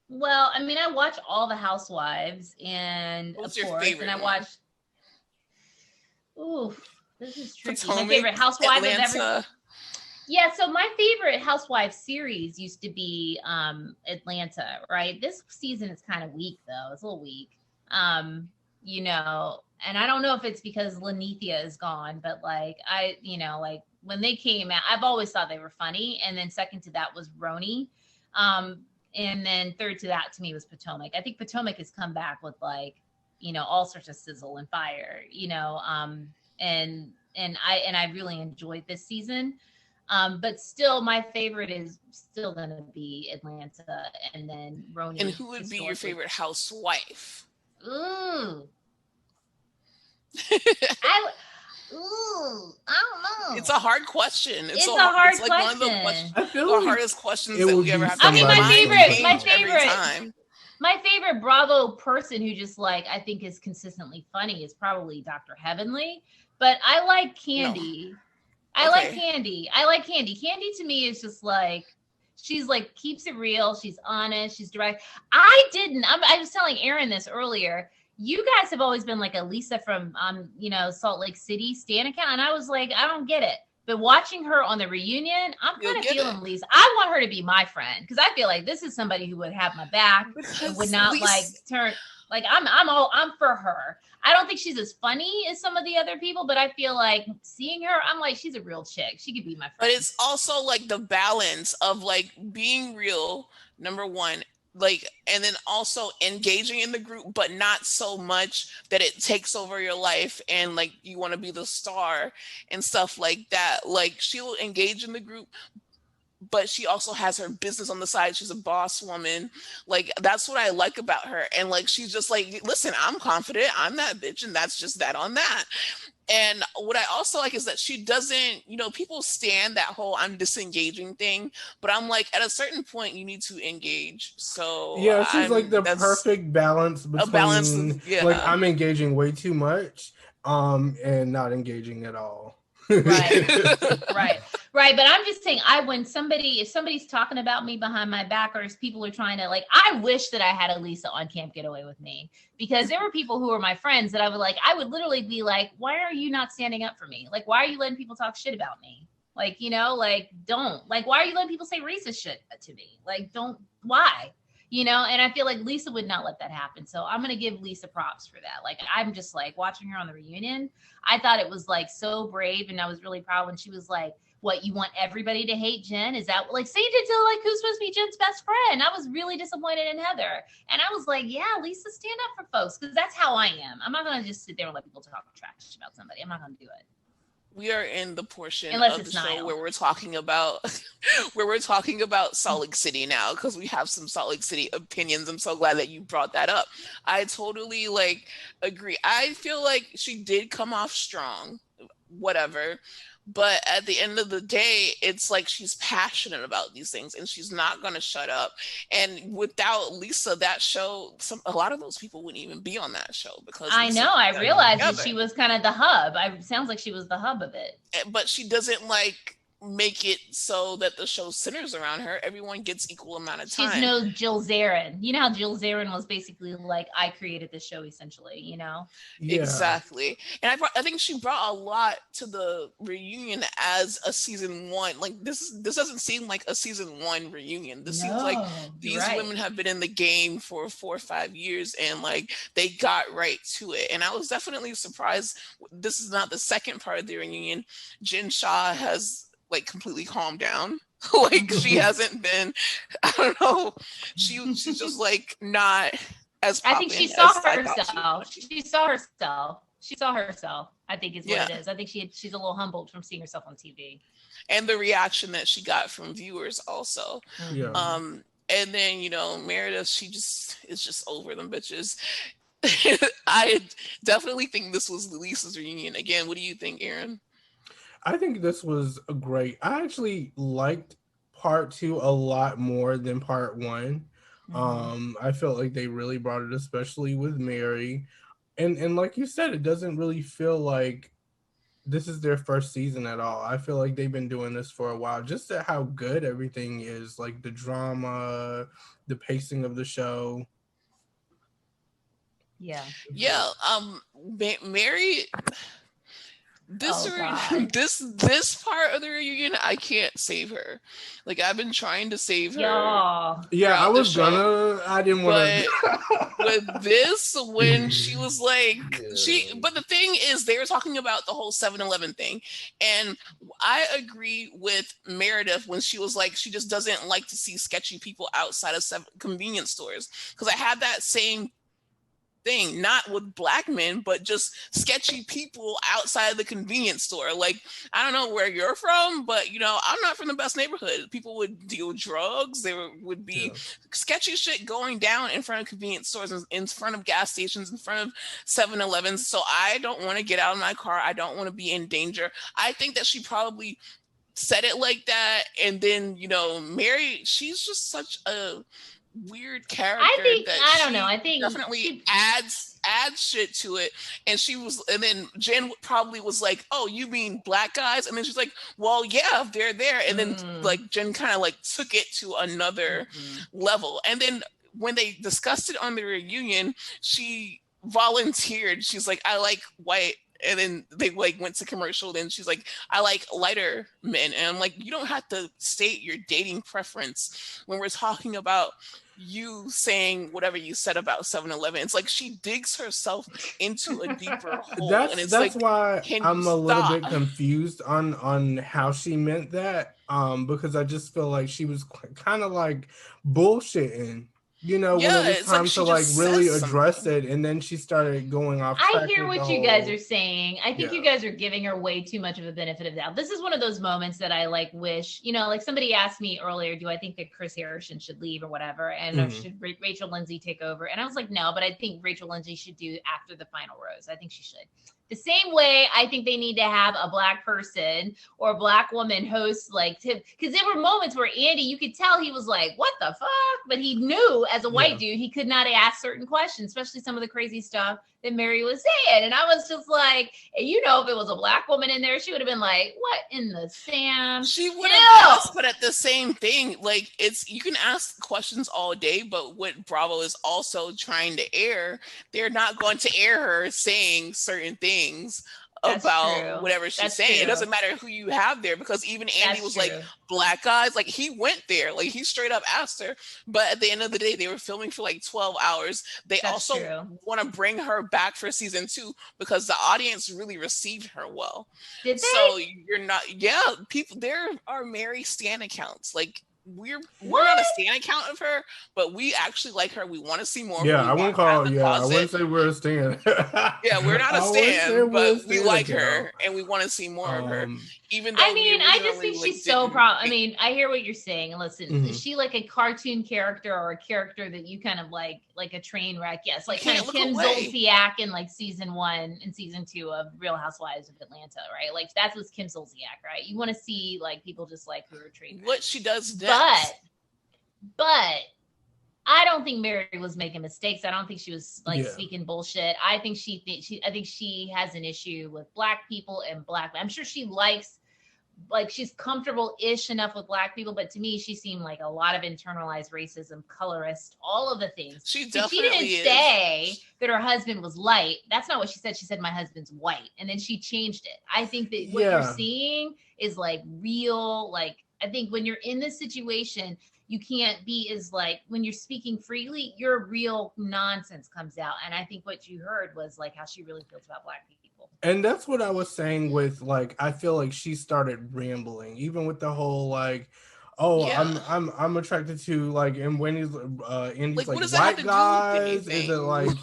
Well, I mean, I watch all the Housewives, and what's of your course, favorite and I watch. Ooh, this is tricky. Potomac, my favorite Housewife of Atlanta. Yeah, so my favorite Housewives series used to be Atlanta, right? This season is kind of weak, though. It's a little weak. You know, and I don't know if it's because Lanithia is gone, but like like when they came out, I've always thought they were funny. And then second to that was RHONJ. And then third to that to me was Potomac. I think Potomac has come back with like, all sorts of sizzle and fire, and I really enjoyed this season. But still my favorite is still gonna be Atlanta, and then RHONJ. And who would be your favorite housewife? Ooh. I don't know. It's a hard question. It's a hard question. One of the hardest questions that we ever have to I mean, my favorite Bravo person who just like I think is consistently funny is probably Dr. Heavenly. But I like Candy. No. I like Candy. Candy to me is just like, she's like, keeps it real. She's honest. She's direct. I was telling Aaron this earlier. You guys have always been like a Lisa from, Salt Lake City stan account. And I was like, I don't get it. But watching her on the reunion, I'm kind of feeling Lisa. I want her to be my friend because I feel like this is somebody who would have my back and would not like turn. Like I'm for her. I don't think she's as funny as some of the other people, but I feel like seeing her, I'm like, she's a real chick. She could be my friend. But it's also like the balance of like being real, number one, like, and then also engaging in the group, but not so much that it takes over your life and like you want to be the star and stuff like that. Like she'll engage in the group, but she also has her business on the side. She's a boss woman. Like, that's what I like about her. And like, she's just like, listen, I'm confident. I'm that bitch. And that's just that on that. And what I also like is that she doesn't, people stand that whole I'm disengaging thing, but I'm like, at a certain point, you need to engage. So yeah, she's like the perfect balance between like I'm engaging way too much and not engaging at all. Right. But I'm just saying, if somebody's talking about me behind my back, or if people are trying to like, I wish that I had a Lisa on Camp Getaway with me, because there were people who were my friends that I would literally be like, why are you not standing up for me? Like, why are you letting people talk shit about me? Like, don't, like, why are you letting people say racist shit to me? Like, don't, why? And I feel like Lisa would not let that happen. So I'm going to give Lisa props for that. Like, I'm just like watching her on the reunion. I thought it was like so brave. And I was really proud when she was like, what, you want everybody to hate Jen? Is that like, say you did to like, who's supposed to be Jen's best friend? I was really disappointed in Heather. And I was like, yeah, Lisa, stand up for folks. Cause that's how I am. I'm not going to just sit there and let people talk trash about somebody. I'm not going to do it. We are in the portion of the show where we're talking about Salt Lake City now, because we have some Salt Lake City opinions. I'm so glad that you brought that up. I totally agree. I feel like she did come off strong, whatever. But at the end of the day, it's like she's passionate about these things and she's not going to shut up. And without Lisa, that show, a lot of those people wouldn't even be on that show, because I know. I realized that she was kind of the hub. It sounds like she was the hub of it. But she doesn't make it so that the show centers around her. Everyone gets equal amount of time. She's no Jill Zarin. You know how Jill Zarin was basically like, I created the show, essentially, Yeah. Exactly. And I think she brought a lot to the reunion as a season one. Like this doesn't seem like a season one reunion. This seems like these women have been in the game for 4 or 5 years and like they got right to it. And I was definitely surprised. This is not the second part of the reunion. Jen Shah has completely calmed down. She hasn't been, I don't know, she's just not as I think she saw herself. She saw herself. I think is what it is. I think she's a little humbled from seeing herself on TV. And the reaction that she got from viewers also. Yeah. And then, Meredith, she just is just over them bitches. I definitely think this was Lisa's reunion. Again, what do you think, Aaron? I think this was great. I actually liked part 2 a lot more than part 1. I felt like they really brought it, especially with Mary. And like you said, it doesn't really feel like this is their first season at all. I feel like they've been doing this for a while. Just at how good everything is, like the drama, the pacing of the show. Yeah. Mary, this part of the reunion, I can't save her. Like, I've been trying to save her. Yeah, I was gonna. I didn't want to. With this, when she was like, but the thing is, they were talking about the whole 7-Eleven thing, and I agree with Meredith when she was like, she just doesn't like to see sketchy people outside of convenience stores, because I had that same thing, not with black men, but just sketchy people outside of the convenience store. Like, I don't know where you're from, but I'm not from the best neighborhood. People would deal drugs. There would be sketchy shit going down in front of convenience stores, in front of gas stations, in front of 7-Elevens. So I don't want to get out of my car. I don't want to be in danger. I think that she probably said it like that. And then, Mary, she's just such a weird character. I think definitely she adds shit to it. And then Jen probably was like, "Oh, you mean black guys?" And then she's like, "Well, yeah, they're there." And then like Jen kind of like took it to another level. And then when they discussed it on the reunion, she volunteered. She's like, "I like white." And then they like went to commercial. Then she's like, "I like lighter men." And I'm like, you don't have to state your dating preference when we're talking about you saying whatever you said about 7-Eleven. It's like she digs herself into a deeper hole. That's why I'm a little bit confused on how she meant that. Because I just feel like she was kind of like bullshitting. When it was time to like really address it, and then she started going off. I hear what you guys are saying. I think you guys are giving her way too much of a benefit of the doubt. This is one of those moments that I like wish, like somebody asked me earlier, do I think that Chris Harrison should leave or whatever? And or should Rachel Lindsay take over? And I was like, no, but I think Rachel Lindsay should do after the final rose. I think she should. The same way I think they need to have a black person or a black woman host like Tim, because there were moments where Andy, you could tell he was like, what the fuck? But he knew as a white dude, he could not ask certain questions, especially some of the crazy stuff that Mary was saying. And I was just like, if it was a black woman in there, she would have been like, what in the Sam? She would have asked, but at the same thing, like you can ask questions all day, but what Bravo is also trying to air, they're not going to air her saying certain things about whatever she's saying. It doesn't matter who you have there, because even Andy was like, black guys, like he went there, like he straight up asked her. But at the end of the day, they were filming for like 12 hours. They also want to bring her back for season 2 because the audience really received her well. Did they? So you're not, people, there are Mary Stan accounts. Like we're on a stan account of her, but we actually like her. We want to see more. I wouldn't I wouldn't say we're a stan. We're not a stan, but we like her and we want to see more of her. Even though I just think she's so I hear what you're saying. And listen, is she like a cartoon character or a character that you kind of like a train wreck? Yes, like kind of Kim Zolciak in like season 1 and season 2 of Real Housewives of Atlanta, right? Like that's what's Kim Zolciak, right? You want to see like people just like who are train wrecks. What she does next. But I don't think Mary was making mistakes. I don't think she was like speaking bullshit. I think I think she has an issue with black people and I'm sure she likes, like she's comfortable-ish enough with black people, but to me, she seemed like a lot of internalized racism, colorist, all of the things. She definitely didn't say that her husband was light. That's not what she said. She said, my husband's white. And then she changed it. I think that what you're seeing is like real, like, I think when you're in this situation, you can't be as like, when you're speaking freely, your real nonsense comes out. And I think what you heard was like how she really feels about black people. And that's what I was saying with like, I feel like she started rambling, even with the whole like, I'm attracted to like, and when Andy's like white guys, is it like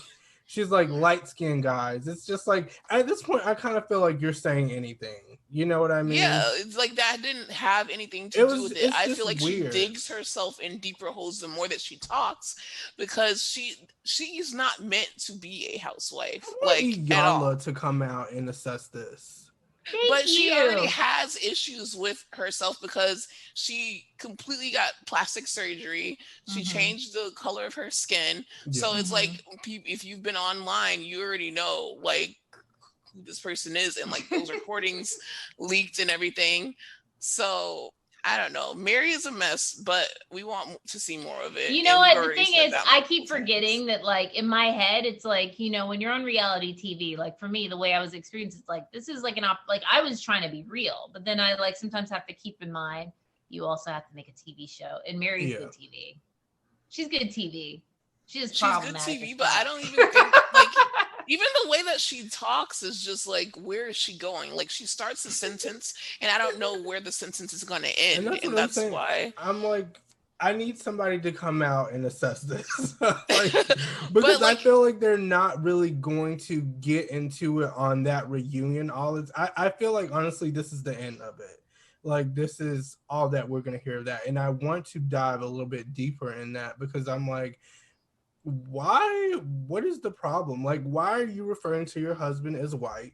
she's like light-skinned guys. It's just like at this point I kind of feel like you're saying anything. You know what I mean? Yeah, it's like that didn't have anything to do with it. I feel like weird. she digs herself in deeper holes the more that she talks, because she's not meant to be a housewife. Like at all. To come out and assess this. But she already has issues with herself because she completely got plastic surgery. She changed the color of her skin. Yeah. So it's like, if you've been online, you already know like who this person is, and like those recordings leaked and everything. So I don't know. Mary is a mess, but we want to see more of it. You know what? The thing is, I keep forgetting that, like, in my head, it's like, you know, when you're on reality TV, like for me, the way I was experienced, it's like, this is like like I was trying to be real, but then I like sometimes have to keep in mind, you also have to make a TV show, and Mary's good TV. She's good TV. She's good TV, but I don't even think like even the way that she talks is just like, where is she going? Like she starts a sentence and I don't know where the sentence is going to end, and that's why I'm like, I need somebody to come out and assess this. Like, because I feel like they're not really going to get into it on that reunion. I feel like honestly this is the end of it. Like this is all that we're going to hear of that, and I want to dive a little bit deeper in that because I'm like, why? What is the problem? Like, why are you referring to your husband as white?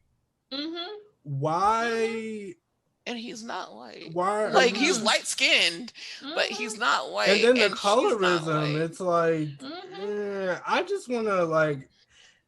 Why? And he's not white. Why? Like he's light skinned, but he's not white. And then the colorism, it's like, I just want to like.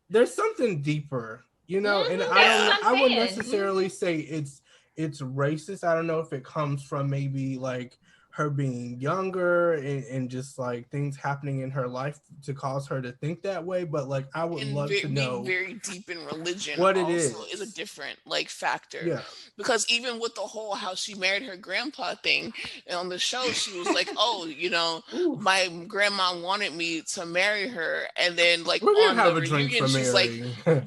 There's something deeper, you know. And I wouldn't necessarily say it's racist. I don't know if it comes from maybe like her being younger and just like things happening in her life to cause her to think that way, but like I would love to know very deep in religion what it also is a different like factor, because even with the whole how she married her grandpa thing on the show, she was like, oh, you know, my grandma wanted me to marry her, and then like on the reunion she's like,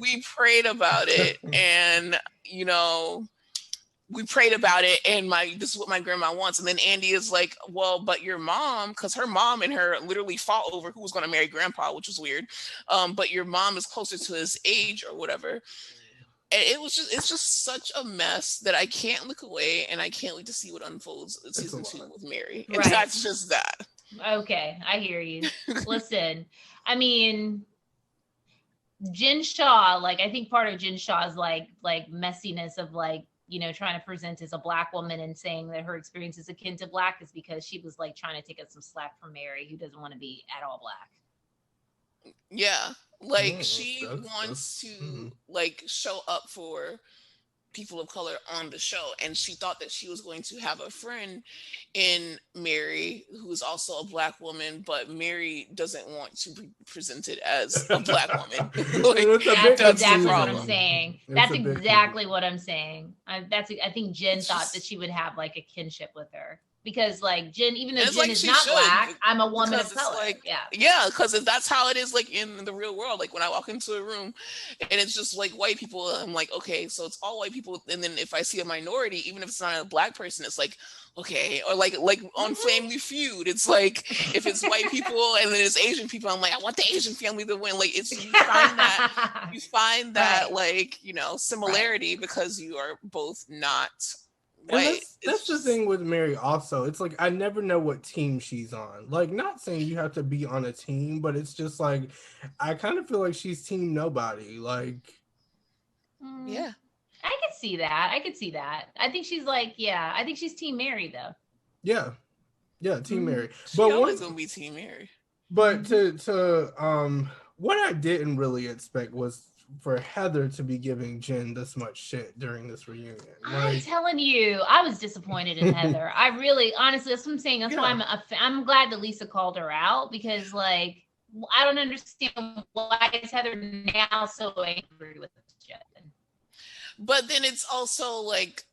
we prayed about it, and you know, we prayed about it, and this is what my grandma wants. And then Andy is like, well, but your mom, because her mom and her literally fought over who was going to marry grandpa, which was weird. But your mom is closer to his age or whatever. And it's just such a mess that I can't look away, and I can't wait to see what unfolds in season 2 with Mary. And that's just that. Okay, I hear you. Listen, I mean, Jen Shah, like I think part of Jen Shah's like messiness of like, you know, trying to present as a Black woman and saying that her experience is akin to Black is because she was like trying to take us some slack from Mary, who doesn't want to be at all Black. Yeah, like she wants to like show up for people of color on the show, and she thought that she was going to have a friend in Mary who is also a Black woman, but Mary doesn't want to be presented as a Black woman. Like, that's exactly what I'm saying. That's exactly what I'm saying. I think Jen thought that she would have like a kinship with her. Because like Jen, even though Jen is not Black, I'm a woman of color. Like, yeah, because that's how it is like in the real world. Like when I walk into a room and it's just like white people, I'm like, okay, so it's all white people. And then if I see a minority, even if it's not a Black person, it's like, okay. Or like on Family Feud, it's like if it's white people and then it's Asian people, I'm like, I want the Asian family to win. Like you find that like, you know, similarity because you are both not. That's the thing with Mary also. It's like I never know what team she's on. Like, not saying you have to be on a team, but it's just like I kind of feel like she's team nobody. Like, yeah, I could see that. I think she's like, I think she's team Mary though. Yeah, team Mary. But always gonna be team Mary. But to what I didn't really expect was for Heather to be giving Jen this much shit during this reunion. I'm telling you, I was disappointed in Heather. I really, honestly, that's what I'm saying. That's why I'm glad that Lisa called her out, because like, I don't understand why is Heather now so angry with Jen. But then it's also like,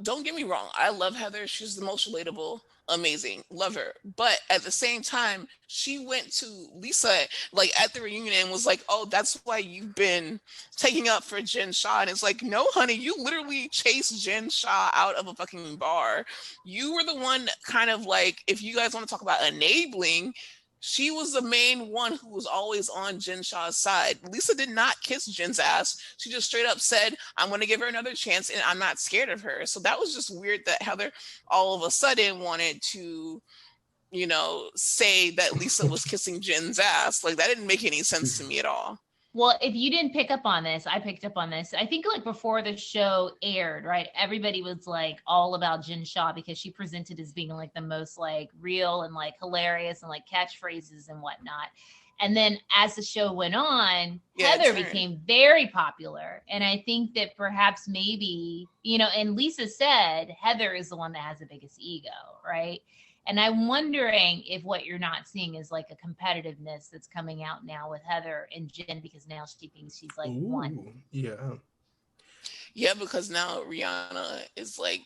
don't get me wrong, I love Heather. She's the most relatable. Amazing, love her. But at the same time, she went to Lisa like at the reunion and was like, oh, that's why you've been taking up for Jen Shah. And it's like, no, honey, you literally chased Jen Shah out of a fucking bar. You were the one kind of like, if you guys want to talk about enabling, She was the main one who was always on Jen Shah's side. Lisa did not kiss Jen's ass. She just straight up said, I'm going to give her another chance and I'm not scared of her. So that was just weird that Heather all of a sudden wanted to, you know, say that Lisa was kissing Jen's ass. Like, that didn't make any sense to me at all. Well, if you didn't pick up on this, I picked up on this. I think like before the show aired, right? Everybody was like all about Jen Shah because she presented as being like the most like real and like hilarious and like catchphrases and whatnot. And then as the show went on, Heather became very popular. And I think that perhaps maybe, you know, and Lisa said Heather is the one that has the biggest ego, right? And I'm wondering if what you're not seeing is like a competitiveness that's coming out now with Heather and Jen, because now she thinks she's like one. Yeah. Yeah, because now Rihanna is like,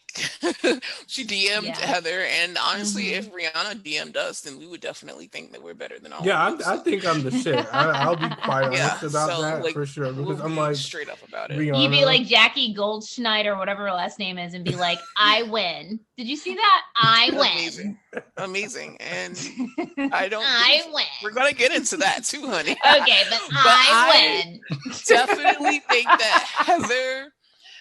she DM'd Heather, and honestly, if Rihanna DM'd us, then we would definitely think that we're better than all. Yeah, I think I'm the shit. I'll be quite honest about that, like, for sure, because I'm like straight up about it. Rihanna. You'd be like Jackie Goldschneider, whatever her last name is, and be like, "I win." Did you see that? I win. Amazing, and I don't. I win. We're gonna get into that too, honey. Okay, but I win. Definitely think that Heather.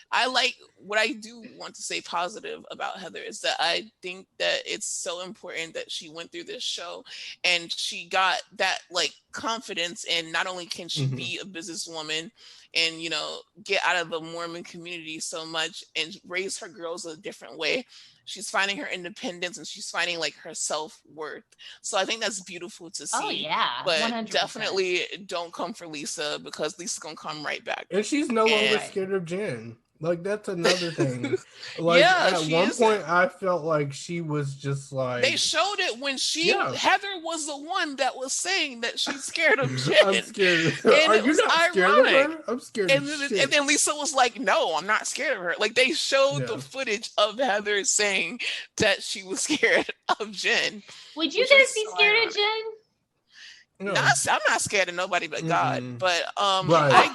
I like what I do want to say positive about Heather is that I think that it's so important that she went through this show and she got that like confidence, and not only can she be a businesswoman and, you know, get out of the Mormon community so much and raise her girls a different way. She's finding her independence and she's finding like her self-worth. So I think that's beautiful to see. Oh yeah. But 100%. Definitely don't come for Lisa, because Lisa's gonna come right back. And she's no longer scared of Jen. Like, that's another thing. Like, at one point, I felt like she was just like... They showed it when Heather was the one that was saying that she's scared of Jen. I'm scared. Are you not scared of her? I'm scared of shit. And then Lisa was like, no, I'm not scared of her. Like, they showed the footage of Heather saying that she was scared of Jen. Would you guys be scared of Jen? No. I'm not scared of nobody but God. But right.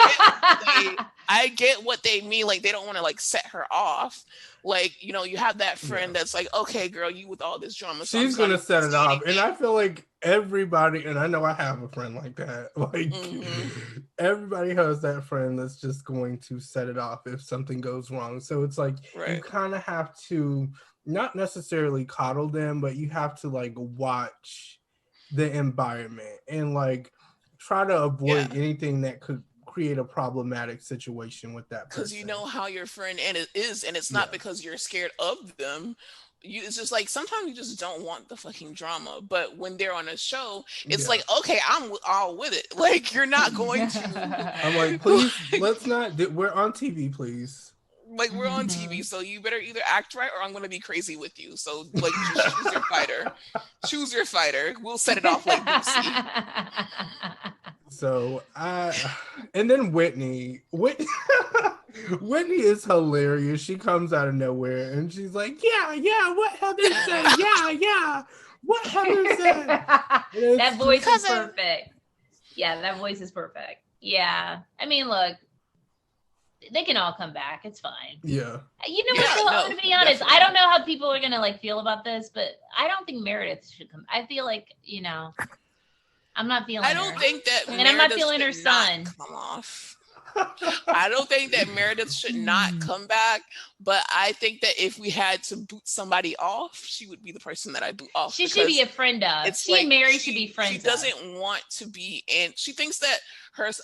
I get what they mean. Like, they don't want to like set her off. Like, you know, you have that friend that's like, okay, girl, you with all this drama. So she's gonna set it off. And I feel like everybody, and I know I have a friend like that. Like everybody has that friend that's just going to set it off if something goes wrong. So it's like you kind of have to not necessarily coddle them, but you have to like watch the environment and like try to avoid anything that could create a problematic situation with that person. Because you know how your friend is, and it's not because you're scared of them. It's just like sometimes you just don't want the fucking drama. But when they're on a show, it's like, okay, I'm all with it. Like, you're not going to. I'm like, please, let's not. We're on TV, please. Like, we're on TV, so you better either act right or I'm going to be crazy with you. So, like, just choose your fighter. Choose your fighter. We'll set it off like Lucy. So, and then Whitney is hilarious. She comes out of nowhere and she's like, yeah, what Heather said. Yeah, what Heather said. That voice is perfect. Yeah, that voice is perfect. Yeah. I mean, look. They can all come back. It's fine. Yeah. You know what? To be honest, I don't know how people are gonna like feel about this, but I don't think Meredith should come. I feel like, you know, I'm not feeling. I don't think that, and I'm not feeling her son. Come off. I don't think that Meredith should not come back, but I think that if we had to boot somebody off, she would be the person that I boot off. She should be a friend of. She and Mary should be friends. She doesn't want to be, and she thinks that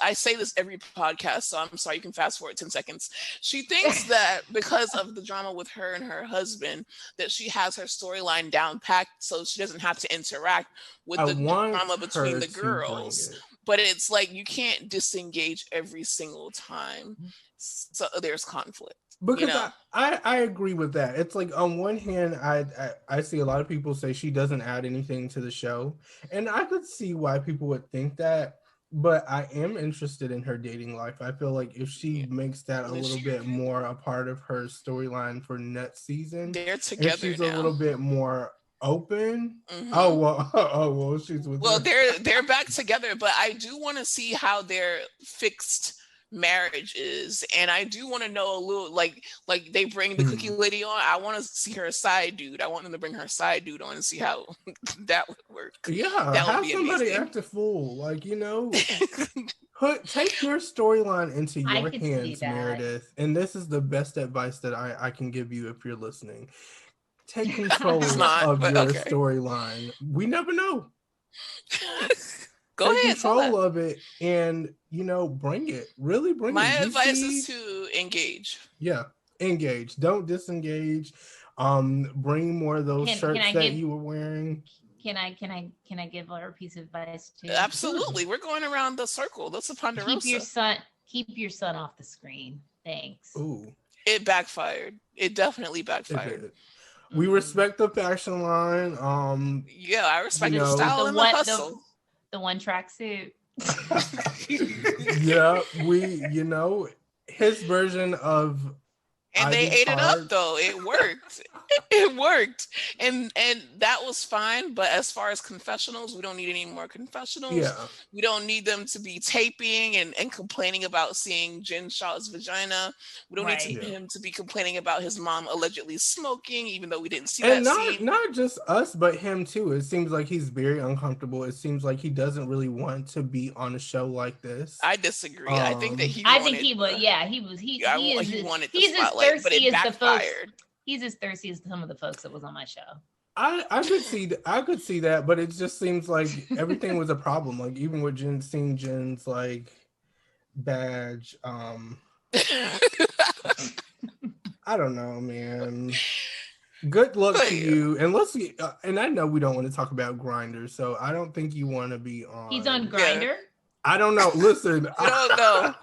I say this every podcast, so I'm sorry, you can fast forward 10 seconds. She thinks that because of the drama with her and her husband, that she has her storyline down packed, so she doesn't have to interact with the drama between the girls. But it's like, you can't disengage every single time. So there's conflict. Because you know? I agree with that. It's like, on one hand, I see a lot of people say she doesn't add anything to the show. And I could see why people would think that. But I am interested in her dating life. I feel like if she makes that a little bit more a part of her storyline for next season, they're together. If she's now. A little bit more open. Oh well, she's with. Well, they're back together, but I do want to see how they're fixed marriage is. And I do want to know a little, like they bring the cookie lady on. I want to see her side dude. I want them to bring her side dude on and see how that would work. Yeah, that would have be somebody amazing. act a fool. Like, you know, take your storyline into your hands, Meredith. And this is the best advice that I can give you if you're listening. Take control of your storyline. We never know. Take control of it and, you know, bring it. Really bring it. My advice is to engage. Yeah, engage. Don't disengage. Bring more of those shirts that you were wearing. Can I give her a piece of advice too? Absolutely. We're going around the circle. That's a ponderosa. Keep your son off the screen. Thanks. Ooh. It backfired. It definitely backfired. We respect the fashion line. Yeah, I respect the style and the hustle. The one tracksuit. Yeah, you know, his version of. And they ate it up though. It worked. It worked. And that was fine. But as far as confessionals, we don't need any more confessionals. Yeah. We don't need them to be taping and complaining about seeing Jen Shaw's vagina. We don't need him to be complaining about his mom allegedly smoking, even though we didn't see that scene. Not just us, but him too. It seems like he's very uncomfortable. It seems like he doesn't really want to be on a show like this. I disagree. I think that he wanted the spotlight. But it backfired. He's as thirsty as some of the folks that was on my show. I could see that, but it just seems like everything was a problem. Like even with seeing Jen's like badge. I don't know, man. Good luck to you. And let's see. And I know we don't want to talk about Grindr, so I don't think you want to be on. He's on Grindr. Yeah. I don't know. Listen, I don't know.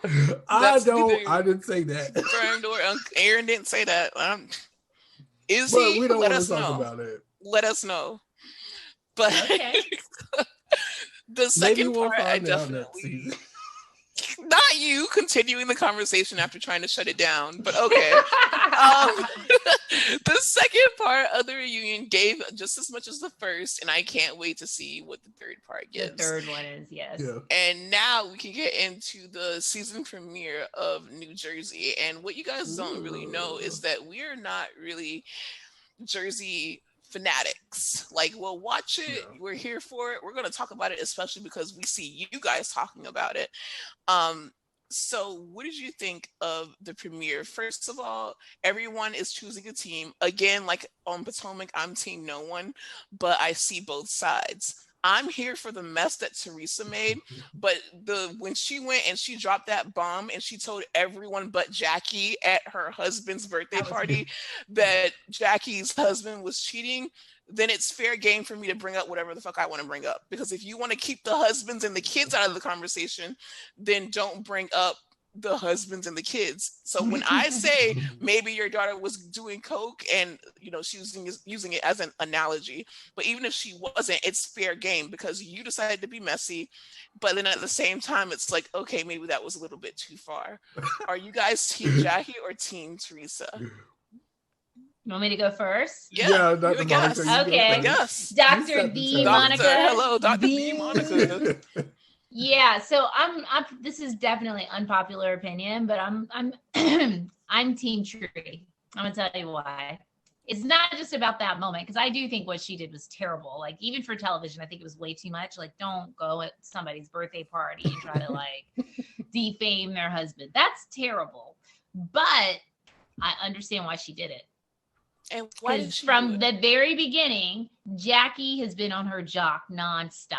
I didn't say that. Aaron didn't say that. Is but he? We don't Let want us to talk know. about it. Let us know. But the second part, I definitely. Not you continuing the conversation after trying to shut it down, but okay. The second part of the reunion gave just as much as the first, and I can't wait to see what the third part gives. The third one is, yes. Yeah. And now we can get into the season premiere of New Jersey. And what you guys don't really know is that we are not really Jersey fanatics. Like, we'll watch it. Yeah. We're here for it. We're going to talk about it, especially because we see you guys talking about it. So what did you think of the premiere? First of all, everyone is choosing a team. Again, like on Potomac, I'm team no one, but I see both sides. I'm here for the mess that Teresa made, but when she went and she dropped that bomb and she told everyone but Jackie at her husband's birthday party that Jackie's husband was cheating, then it's fair game for me to bring up whatever the fuck I want to bring up. Because if you want to keep the husbands and the kids out of the conversation, then don't bring up the husbands and the kids. So when I say maybe your daughter was doing coke and, you know, she was using it as an analogy, but even if she wasn't, it's fair game because you decided to be messy. But then at the same time, it's like, okay, maybe that was a little bit too far. Are you guys team Jackie or team Teresa? You want me to go first? Yeah, Dr. Monica. Okay. Yes. Dr. B. Monica. Hello, Dr. B. Monica. Yeah, so I'm this is definitely unpopular opinion, but I'm I'm team Tree. I'm gonna tell you why. It's not just about that moment, because I do think what she did was terrible. Like, even for television, I think it was way too much. Like, don't go at somebody's birthday party and try to like defame their husband. That's terrible. But I understand why she did it. And why did she from the very beginning, Jackie has been on her jock nonstop.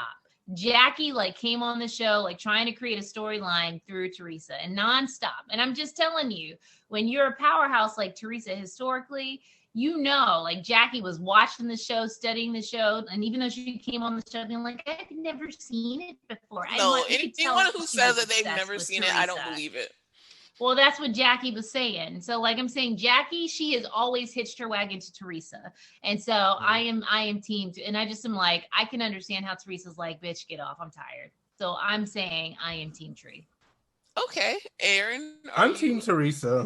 Jackie like came on the show like trying to create a storyline through Teresa and nonstop. And I'm just telling you, when you're a powerhouse like Teresa historically, you know, like Jackie was watching the show, studying the show, and even though she came on the show being like, I've never seen it before. No, anyone who says that they've never seen it, I don't believe it. Well, that's what Jackie was saying. So like I'm saying, Jackie, she has always hitched her wagon to Teresa. And so I am team, and I just am like, I can understand how Teresa's like, bitch, get off. I'm tired. So I'm saying I am team Tree. Okay, Aaron. I'm Team Teresa.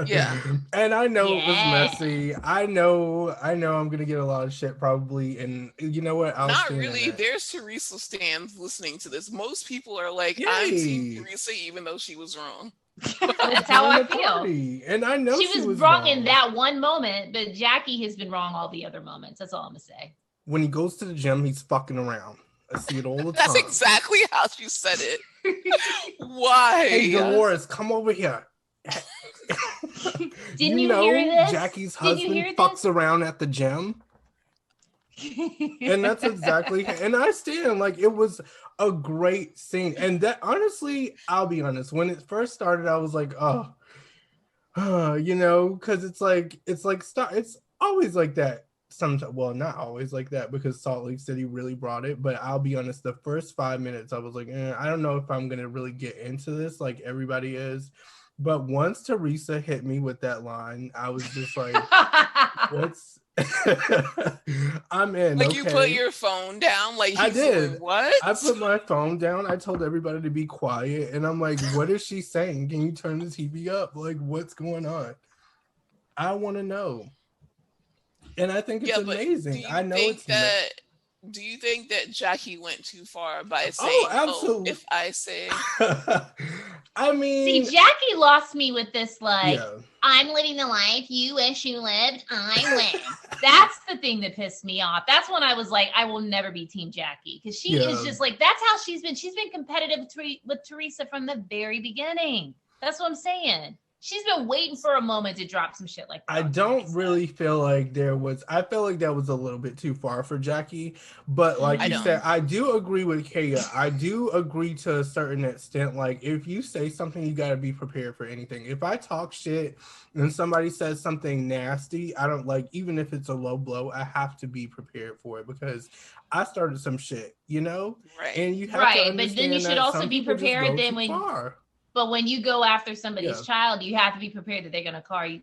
Yeah. And I know it was Yeah. messy. I know I'm gonna get a lot of shit probably. And you know what? I'll Not stand in really. that. There's Teresa stands listening to this. Most people are like, Yay. I'm Team Teresa, even though she was wrong. That's how I Join the feel. party. And I know She was wrong in that one moment, but Jackie has been wrong all the other moments. That's all I'm gonna say. When he goes to the gym, he's fucking around. I see it all the That's time. exactly how she said it. Why? Hey, Dolores, come over here. Didn't you hear this? Jackie's Didn't you husband hear fucks this? around at the gym. And that's exactly, and I stand like it was a great scene. And that honestly, I'll be honest, when it first started, I was like, you know, because it's always like that. Sometimes, well, not always like that because Salt Lake City really brought it. But I'll be honest, the first 5 minutes, I was like, I don't know if I'm gonna really get into this like everybody is. But once Teresa hit me with that line, I was just like, what's I'm in. Like okay? you put your phone down. Like I did. Like, what? I put my phone down. I told everybody to be quiet, and I'm like, "What is she saying? Can you turn the TV up? Like, what's going on? I want to know." And I think it's amazing. I know it's that. Do you think that Jackie went too far by saying, absolutely. if I say, I mean, see, Jackie lost me with this, like, yeah. I'm living the life you wish you lived, I live. That's the thing that pissed me off. That's when I was like, I will never be Team Jackie, because she is just like, that's how she's been competitive with Teresa from the very beginning. That's what I'm saying. She's been waiting for a moment to drop some shit like that. I don't really feel like I felt like that was a little bit too far for Jackie. But like you said, I do agree with Kaya. I do agree to a certain extent. Like if you say something, you got to be prepared for anything. If I talk shit and somebody says something nasty, I don't like, even if it's a low blow, I have to be prepared for it because I started some shit, you know? Right. And you have to understand but then you should also be prepared then when far. But when you go after somebody's child, you have to be prepared that they're going to call you,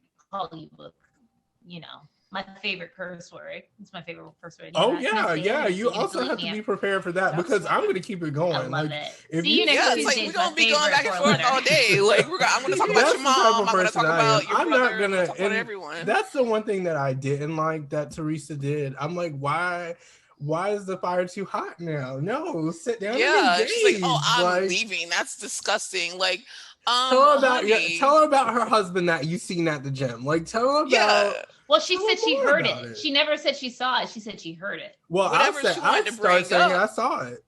you know, my favorite curse word. It's my favorite curse word. You also have to be prepared for that because I'm going to keep it going. I love like, it. See you next Tuesday. We're going to be going back and forth all day. Like I'm going to talk about your mom. I'm going to talk about your brother. Not going to talk about everyone. That's the one thing that I didn't like that Teresa did. I'm like, why is the fire too hot now? No, sit down. Yeah, she's like, I'm leaving. That's disgusting. Like, tell her about her husband that you seen at the gym. Like, tell her about. Yeah. Well, she said she heard it. She never said she saw it. She said she heard it. Well, I started saying I saw it.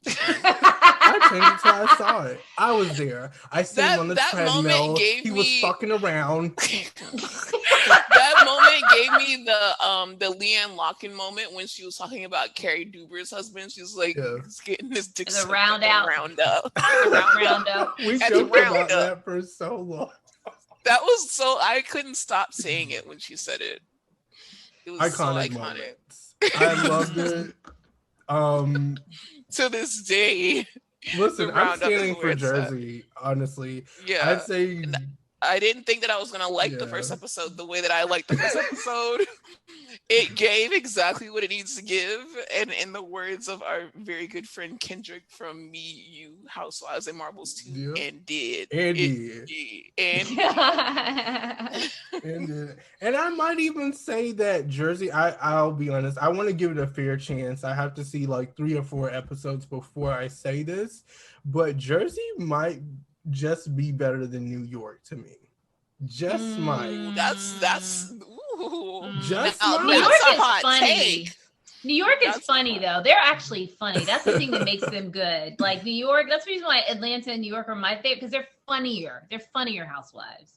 I changed it till I saw it. I was there. I seen him on the treadmill. He was fucking around. That moment gave me the Leanne Locken moment when she was talking about Carrie Duber's husband. She was like, he's getting his dick the round up. We joked about that for so long. That was so I couldn't stop saying it when she said it. It was iconic. Moments. I loved it. To this day. Listen, I'm standing for Jersey, honestly. Yeah. I'd say I didn't think that I was gonna like the first episode the way that I liked the first episode. It gave exactly what it needs to give, and in the words of our very good friend Kendrick from Me, You, Housewives, and Marbles 2, and did. And I might even say that Jersey, I'll be honest, I want to give it a fair chance. I have to see like 3 or 4 episodes before I say this, but Jersey might just be better than New York to me. Just might. That's just New York is funny. New York is funny though. They're actually funny. That's the thing that makes them good. Like New York, that's the reason why Atlanta and New York are my favorite, because they're funnier. They're funnier housewives.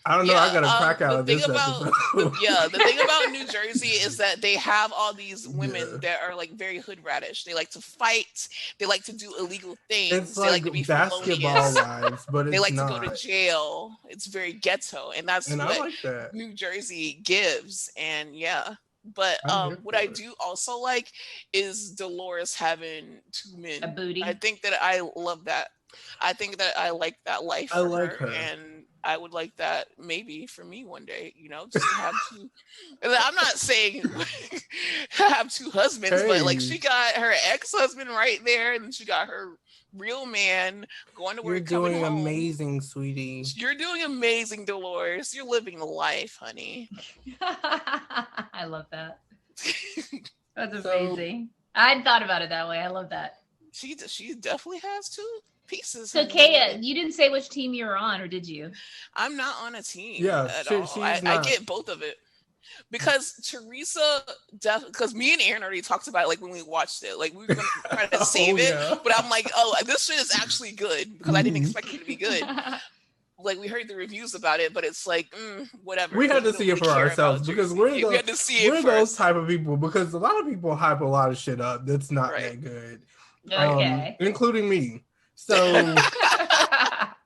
I don't know. I got a crack out of this episode. The thing about New Jersey is that they have all these women that are like very hood radish. They like to fight. They like to do illegal things. It's they like to be basketball wives, but they like not. to go to jail. It's very ghetto, and that's what I like that. New Jersey gives. And but what I do also like is Dolores having 2 men. A booty. I think that I love that. I think that I like that life for her. And I would like that maybe for me one day, just to have 2. I'm not saying have 2 husbands, but like she got her ex-husband right there, and she got her real man, going to You're work, coming doing home. amazing, sweetie. You're doing amazing, Dolores. You're living the life, honey. I love that. That's amazing. I hadn't thought about it that way. I love that. She definitely has two pieces. So, Kaya, you didn't say which team you were on, or did you? I'm not on a team at she, all. she's I not. get both of it. Because Teresa, because me and Aaron already talked about it, like when we watched it, like we were gonna try to save it, but I'm like, oh, this shit is actually good because I didn't expect it to be good. Like we heard the reviews about it, but it's like whatever. We had to see it for ourselves because we're those type of people. Because a lot of people hype a lot of shit up that's not that good, including me. So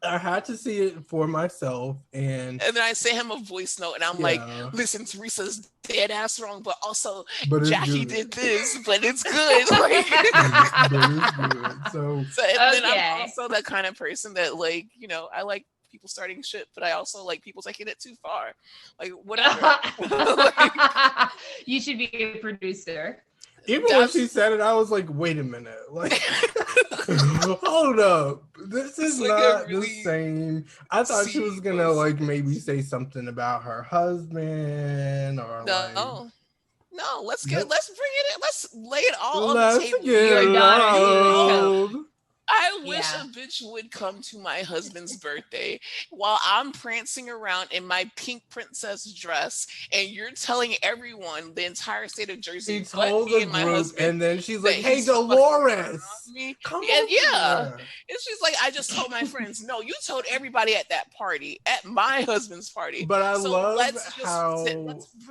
I had to see it for myself, and then I sent him a voice note, and I'm like, "Listen, Teresa's dead ass wrong, but also Jackie did this, but it's good." Like, but it's good. So then I'm also that kind of person that, like, I like people starting shit, but I also like people taking it too far. Like, whatever. You should be a producer. Even when she said it, I was like, wait a minute. Like, hold up. This is like not really the same. I thought she was going to, like, maybe say something about her husband or No, let's bring it in. Let's lay it all on the table. Your daughter. I wish a bitch would come to my husband's birthday while I'm prancing around in my pink princess dress, and you're telling everyone, the entire state of Jersey, she told the group, and then she's like, "Hey, Dolores, come on." And she's like, "I just told my friends." No, you told everybody at that party, at my husband's party. But I love how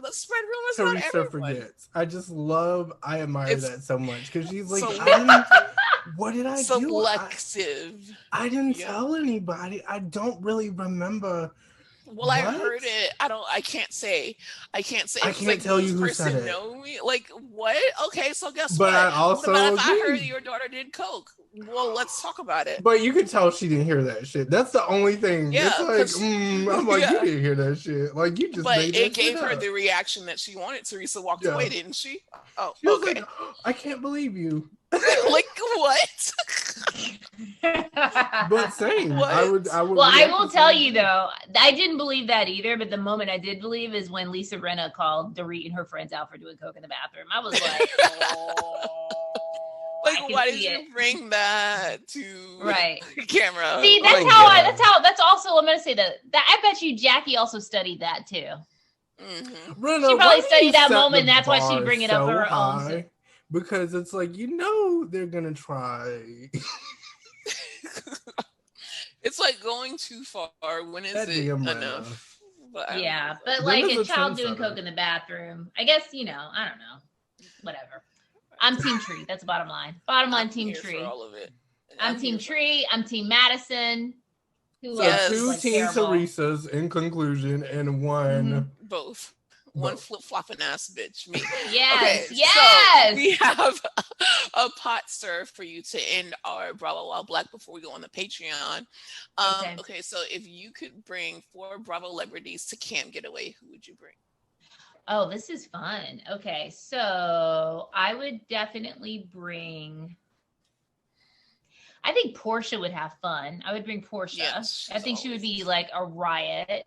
let's spread rumors Teresa about everyone. Forgets. I admire that so much because she's like, what did I do? Selective. I didn't tell anybody. I don't really remember. Well, I heard it. I can't say. I can't tell you who said it. Know me? Like what? Okay, so guess what? But I also what about if I heard your daughter did coke? Well, let's talk about it. But you could tell she didn't hear that shit. That's the only thing. Yeah, it's like, I'm like, you didn't hear that shit. Like you just. But made it gave her the reaction that she wanted. Teresa walked away, didn't she? Oh, she was like, I can't believe you. Like what? But same. What? I would. Well, I will tell you though, I didn't believe that either. But the moment I did believe is when Lisa Rinna called Dorit and her friends out for doing coke in the bathroom. I was like, oh. Like, why did you bring that to camera? See, that's also, I'm going to say that I bet you Jackie also studied that too. Mm-hmm. Rena, she probably studied that moment, and that's why she'd bring it up for her own. Because it's like, they're going to try. It's like going too far. When is it enough? But like a child doing coke in the bathroom, I guess, I don't know. Whatever. I'm Team Tree. That's the bottom line. Bottom line, Team Tree. All of it. I'm Team Tree. I'm Team Madison. Who else? Two Team Teresas in conclusion, and one both. One flip-flopping ass bitch. Me. Yes. Okay, yes. So we have a pot served for you to end our Bravo While Black before we go on the Patreon. Okay. So if you could bring 4 Bravo celebrities to Camp Getaway, who would you bring? Oh, this is fun. Okay, so I would definitely bring. I think Portia would have fun. I would bring Portia. Yes, I think she would be like a riot.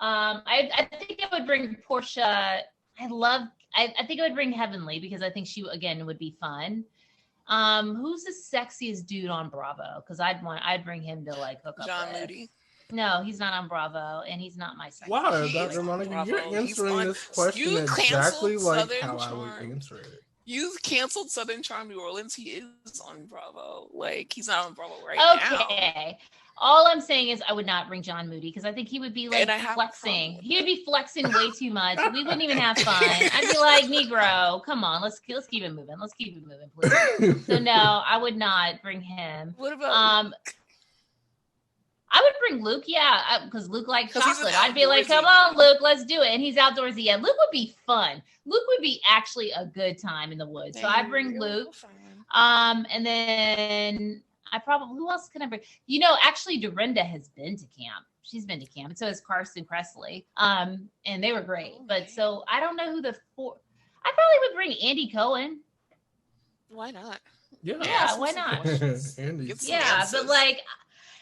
I think I would bring Portia. I think I would bring Heavenly because I think she again would be fun. Who's the sexiest dude on Bravo? Because I'd bring him to like hook up. John Moody. No, he's not on Bravo, and he's not my sexiest. Wow, Dr. Monica, you're answering this question exactly like how I would answer it. You canceled Southern Charm New Orleans. He is on Bravo. Like, he's not on Bravo now. Okay. All I'm saying is I would not bring John Moody because I think he would be like flexing. He would be flexing way too much. We wouldn't even have fun. I'd be like, Negro, come on, let's keep it moving. Let's keep it moving, please. So no, I would not bring him. What about I would bring Luke, because Luke likes chocolate. I'd be like, come on, Luke, let's do it. And he's outdoorsy. Yeah, Luke would be fun. Luke would be actually a good time in the woods. So I'd bring Luke. And then who else can I bring? Actually, Dorinda has been to camp. She's been to camp. And so has Carson Presley. And they were great. But so I don't know who the 4. I probably would bring Andy Cohen. Why not? Yeah, why not? Andy. Yeah, but like,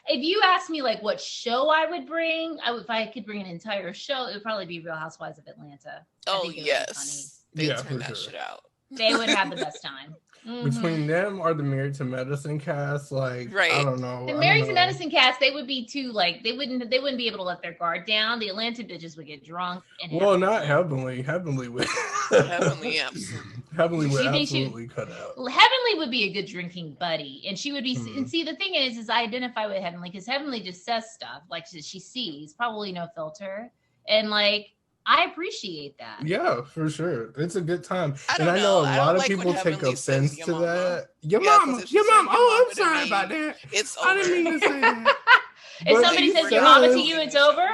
if you ask me like what show I would bring, if I could bring an entire show, it would probably be Real Housewives of Atlanta. Oh yes, they turn that shit out. They would have the best time. Between them or the Married to Medicine cast, like I don't know. The Married to Medicine cast, they would be too like they wouldn't be able to let their guard down. The Atlanta bitches would get drunk. And not Heavenly. Heavenly would. Heavenly, absolutely. Heavenly would absolutely cut out. Heavenly would be a good drinking buddy, and she would be. And see, the thing is I identify with Heavenly because Heavenly just says stuff like she sees, probably no filter, and like. I appreciate that. Yeah, for sure. It's a good time. I know a lot of people take offense to that. Your mom. Oh, I'm sorry about that. It's over. I didn't mean to say that. If somebody says your mama to you, it's over?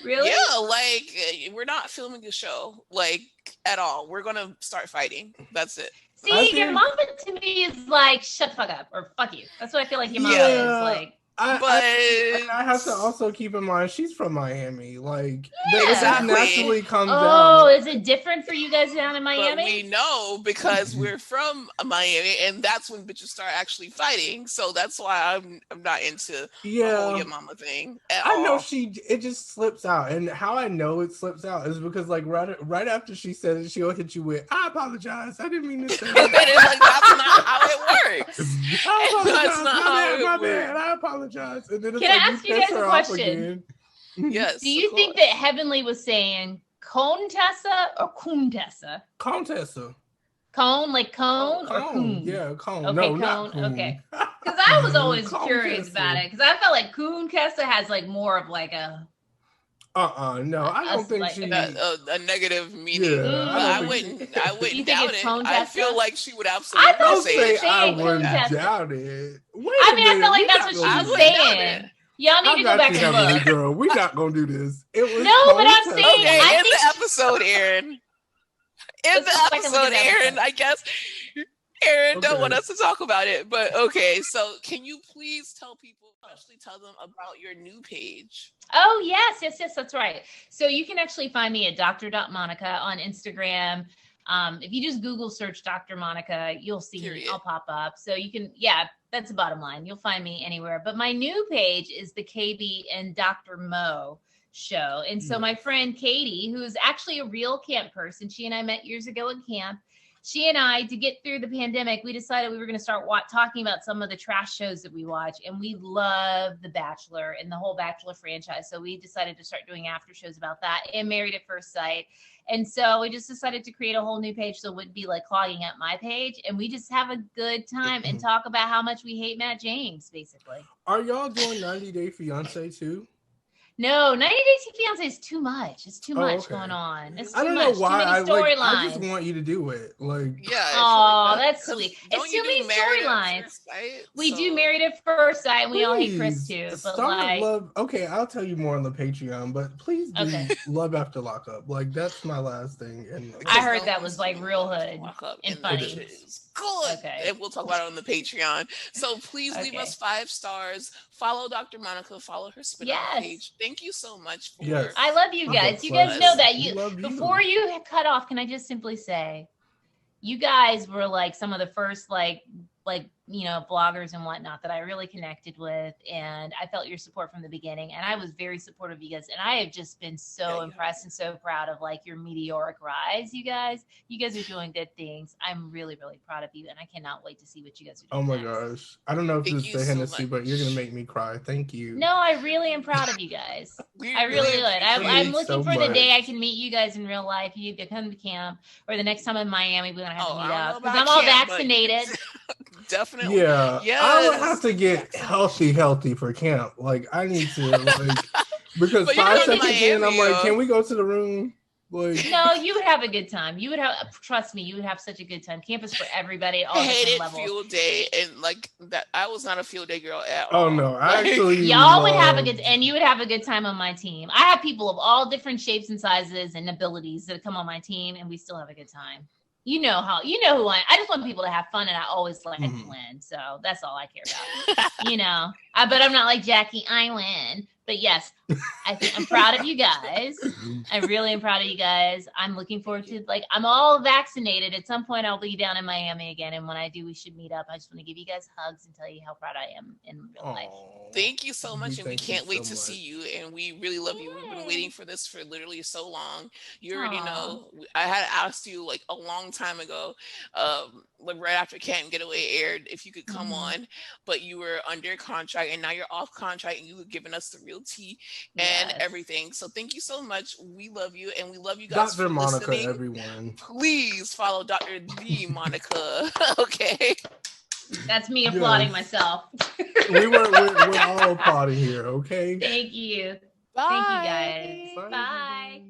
Really? Yeah, like we're not filming the show, like at all. We're gonna start fighting. That's it. See, your mama to me is like, shut the fuck up or fuck you. That's what I feel like your mama is like. I have to also keep in mind she's from Miami. Like that naturally comes down. Oh, is it different for you guys down in Miami? But we know because we're from Miami, and that's when bitches start actually fighting. So that's why I'm not into the whole your mama thing. I know it just slips out, and how I know it slips out is because like right after she said it, she'll hit you with, "I apologize, I didn't mean to say that." And it's like that's not how it works. That's not how it works. I apologize. And then can I ask you guys a question? Yes. Do you think that Heavenly was saying Contessa or Contessa? Contessa. Cone, like cone or coon? Yeah, cone. Okay, no, cone. not coon. Okay. Because I was always curious about it. Because I felt like Coon-Kessa has like more of like a. No, I don't think like she a negative meaning. Yeah, I wouldn't doubt it. I feel like she would absolutely say it. I would doubt it. I feel like that's what she was saying. Y'all need to go back and look. Girl, we're not gonna do this. It was but I'm saying in the episode, Aaron. I guess Aaron don't want us to talk about it, but okay. So, can you please tell people, especially tell them about your new page? Oh yes, that's right. So you can actually find me at Dr.Monica on Instagram. If you just Google search Dr. Monica, you'll see me. I'll pop up. So you can, that's the bottom line. You'll find me anywhere. But my new page is the KB and Dr. Mo show. And so my friend Katie, who's actually a real camp person, she and I met years ago at camp. She and I, to get through the pandemic, we decided we were going to start talking about some of the trash shows that we watch. And we love The Bachelor and the whole Bachelor franchise. So we decided to start doing after shows about that and Married at First Sight. And so we just decided to create a whole new page so it wouldn't be like clogging up my page. And we just have a good time and talk about how much we hate Matt James, basically. Are y'all doing 90 Day Fiance too? No, 90 Day Fiance is too much. It's too much going on. It's too I don't much. know why. I just want you to do it. That's sweet. It's too many storylines. We do Married at First Sight, and we all hate Chris too. But Love. Okay, I'll tell you more on the Patreon, but please do Love After Lockup. Like that's my last thing. And I heard that was like real hood and funny. Good. Okay. And we'll talk about it on the Patreon. So please leave us 5 stars. Follow Dr. Monica. Follow her spin-off page. Thank you so much. I love you guys. You guys know that. Before you cut off, can I just simply say, you guys were like some of the first like bloggers and whatnot that I really connected with, and I felt your support from the beginning, and I was very supportive of you guys, and I have just been so impressed and so proud of like your meteoric rise. You guys are doing good things. I'm really, really proud of you, and I cannot wait to see what you guys are doing. Oh my gosh, I don't know if this is the Hennessy, but you're gonna make me cry. Thank you. No, I really am proud of you guys. I really would. I'm looking for the day I can meet you guys in real life. You either come to camp or the next time in Miami we're gonna have to meet up because I'm all vaccinated. Definitely. Yeah. I would have to get healthy for camp. Like I need to because 5 seconds in, I'm like, can we go to the room? Like, no, you would have a good time. You would have, trust me, you would have such a good time. Camp is for everybody. All I hated levels. field day, and like that, I was not a field day girl at all. Oh no, I actually y'all would have a good, and you would have a good time on my team. I have people of all different shapes and sizes and abilities that come on my team, and we still have a good time. You know who I am. I just want people to have fun, and I always like to win. So that's all I care about. But I'm not like Jackie. I win. But yes, I'm proud of you guys. I really am proud of you guys. I'm looking forward to, like, I'm all vaccinated. At some point, I'll be down in Miami again. And when I do, we should meet up. I just want to give you guys hugs and tell you how proud I am in real life. Thank you so much. And we can't wait to see you. And we really love you. We've been waiting for this for literally so long. You already know. I had asked you like a long time ago, like right after Camp Getaway aired, if you could come on, but you were under contract and now you're off contract and you were giving us the real tea and everything. So thank you so much. We love you and we love you guys. Dr. For Monica, listening. everyone. Please follow Dr. D Monica. Okay. That's me applauding myself. we're all applauding here, okay? Thank you. Bye. Thank you guys. Bye. Bye.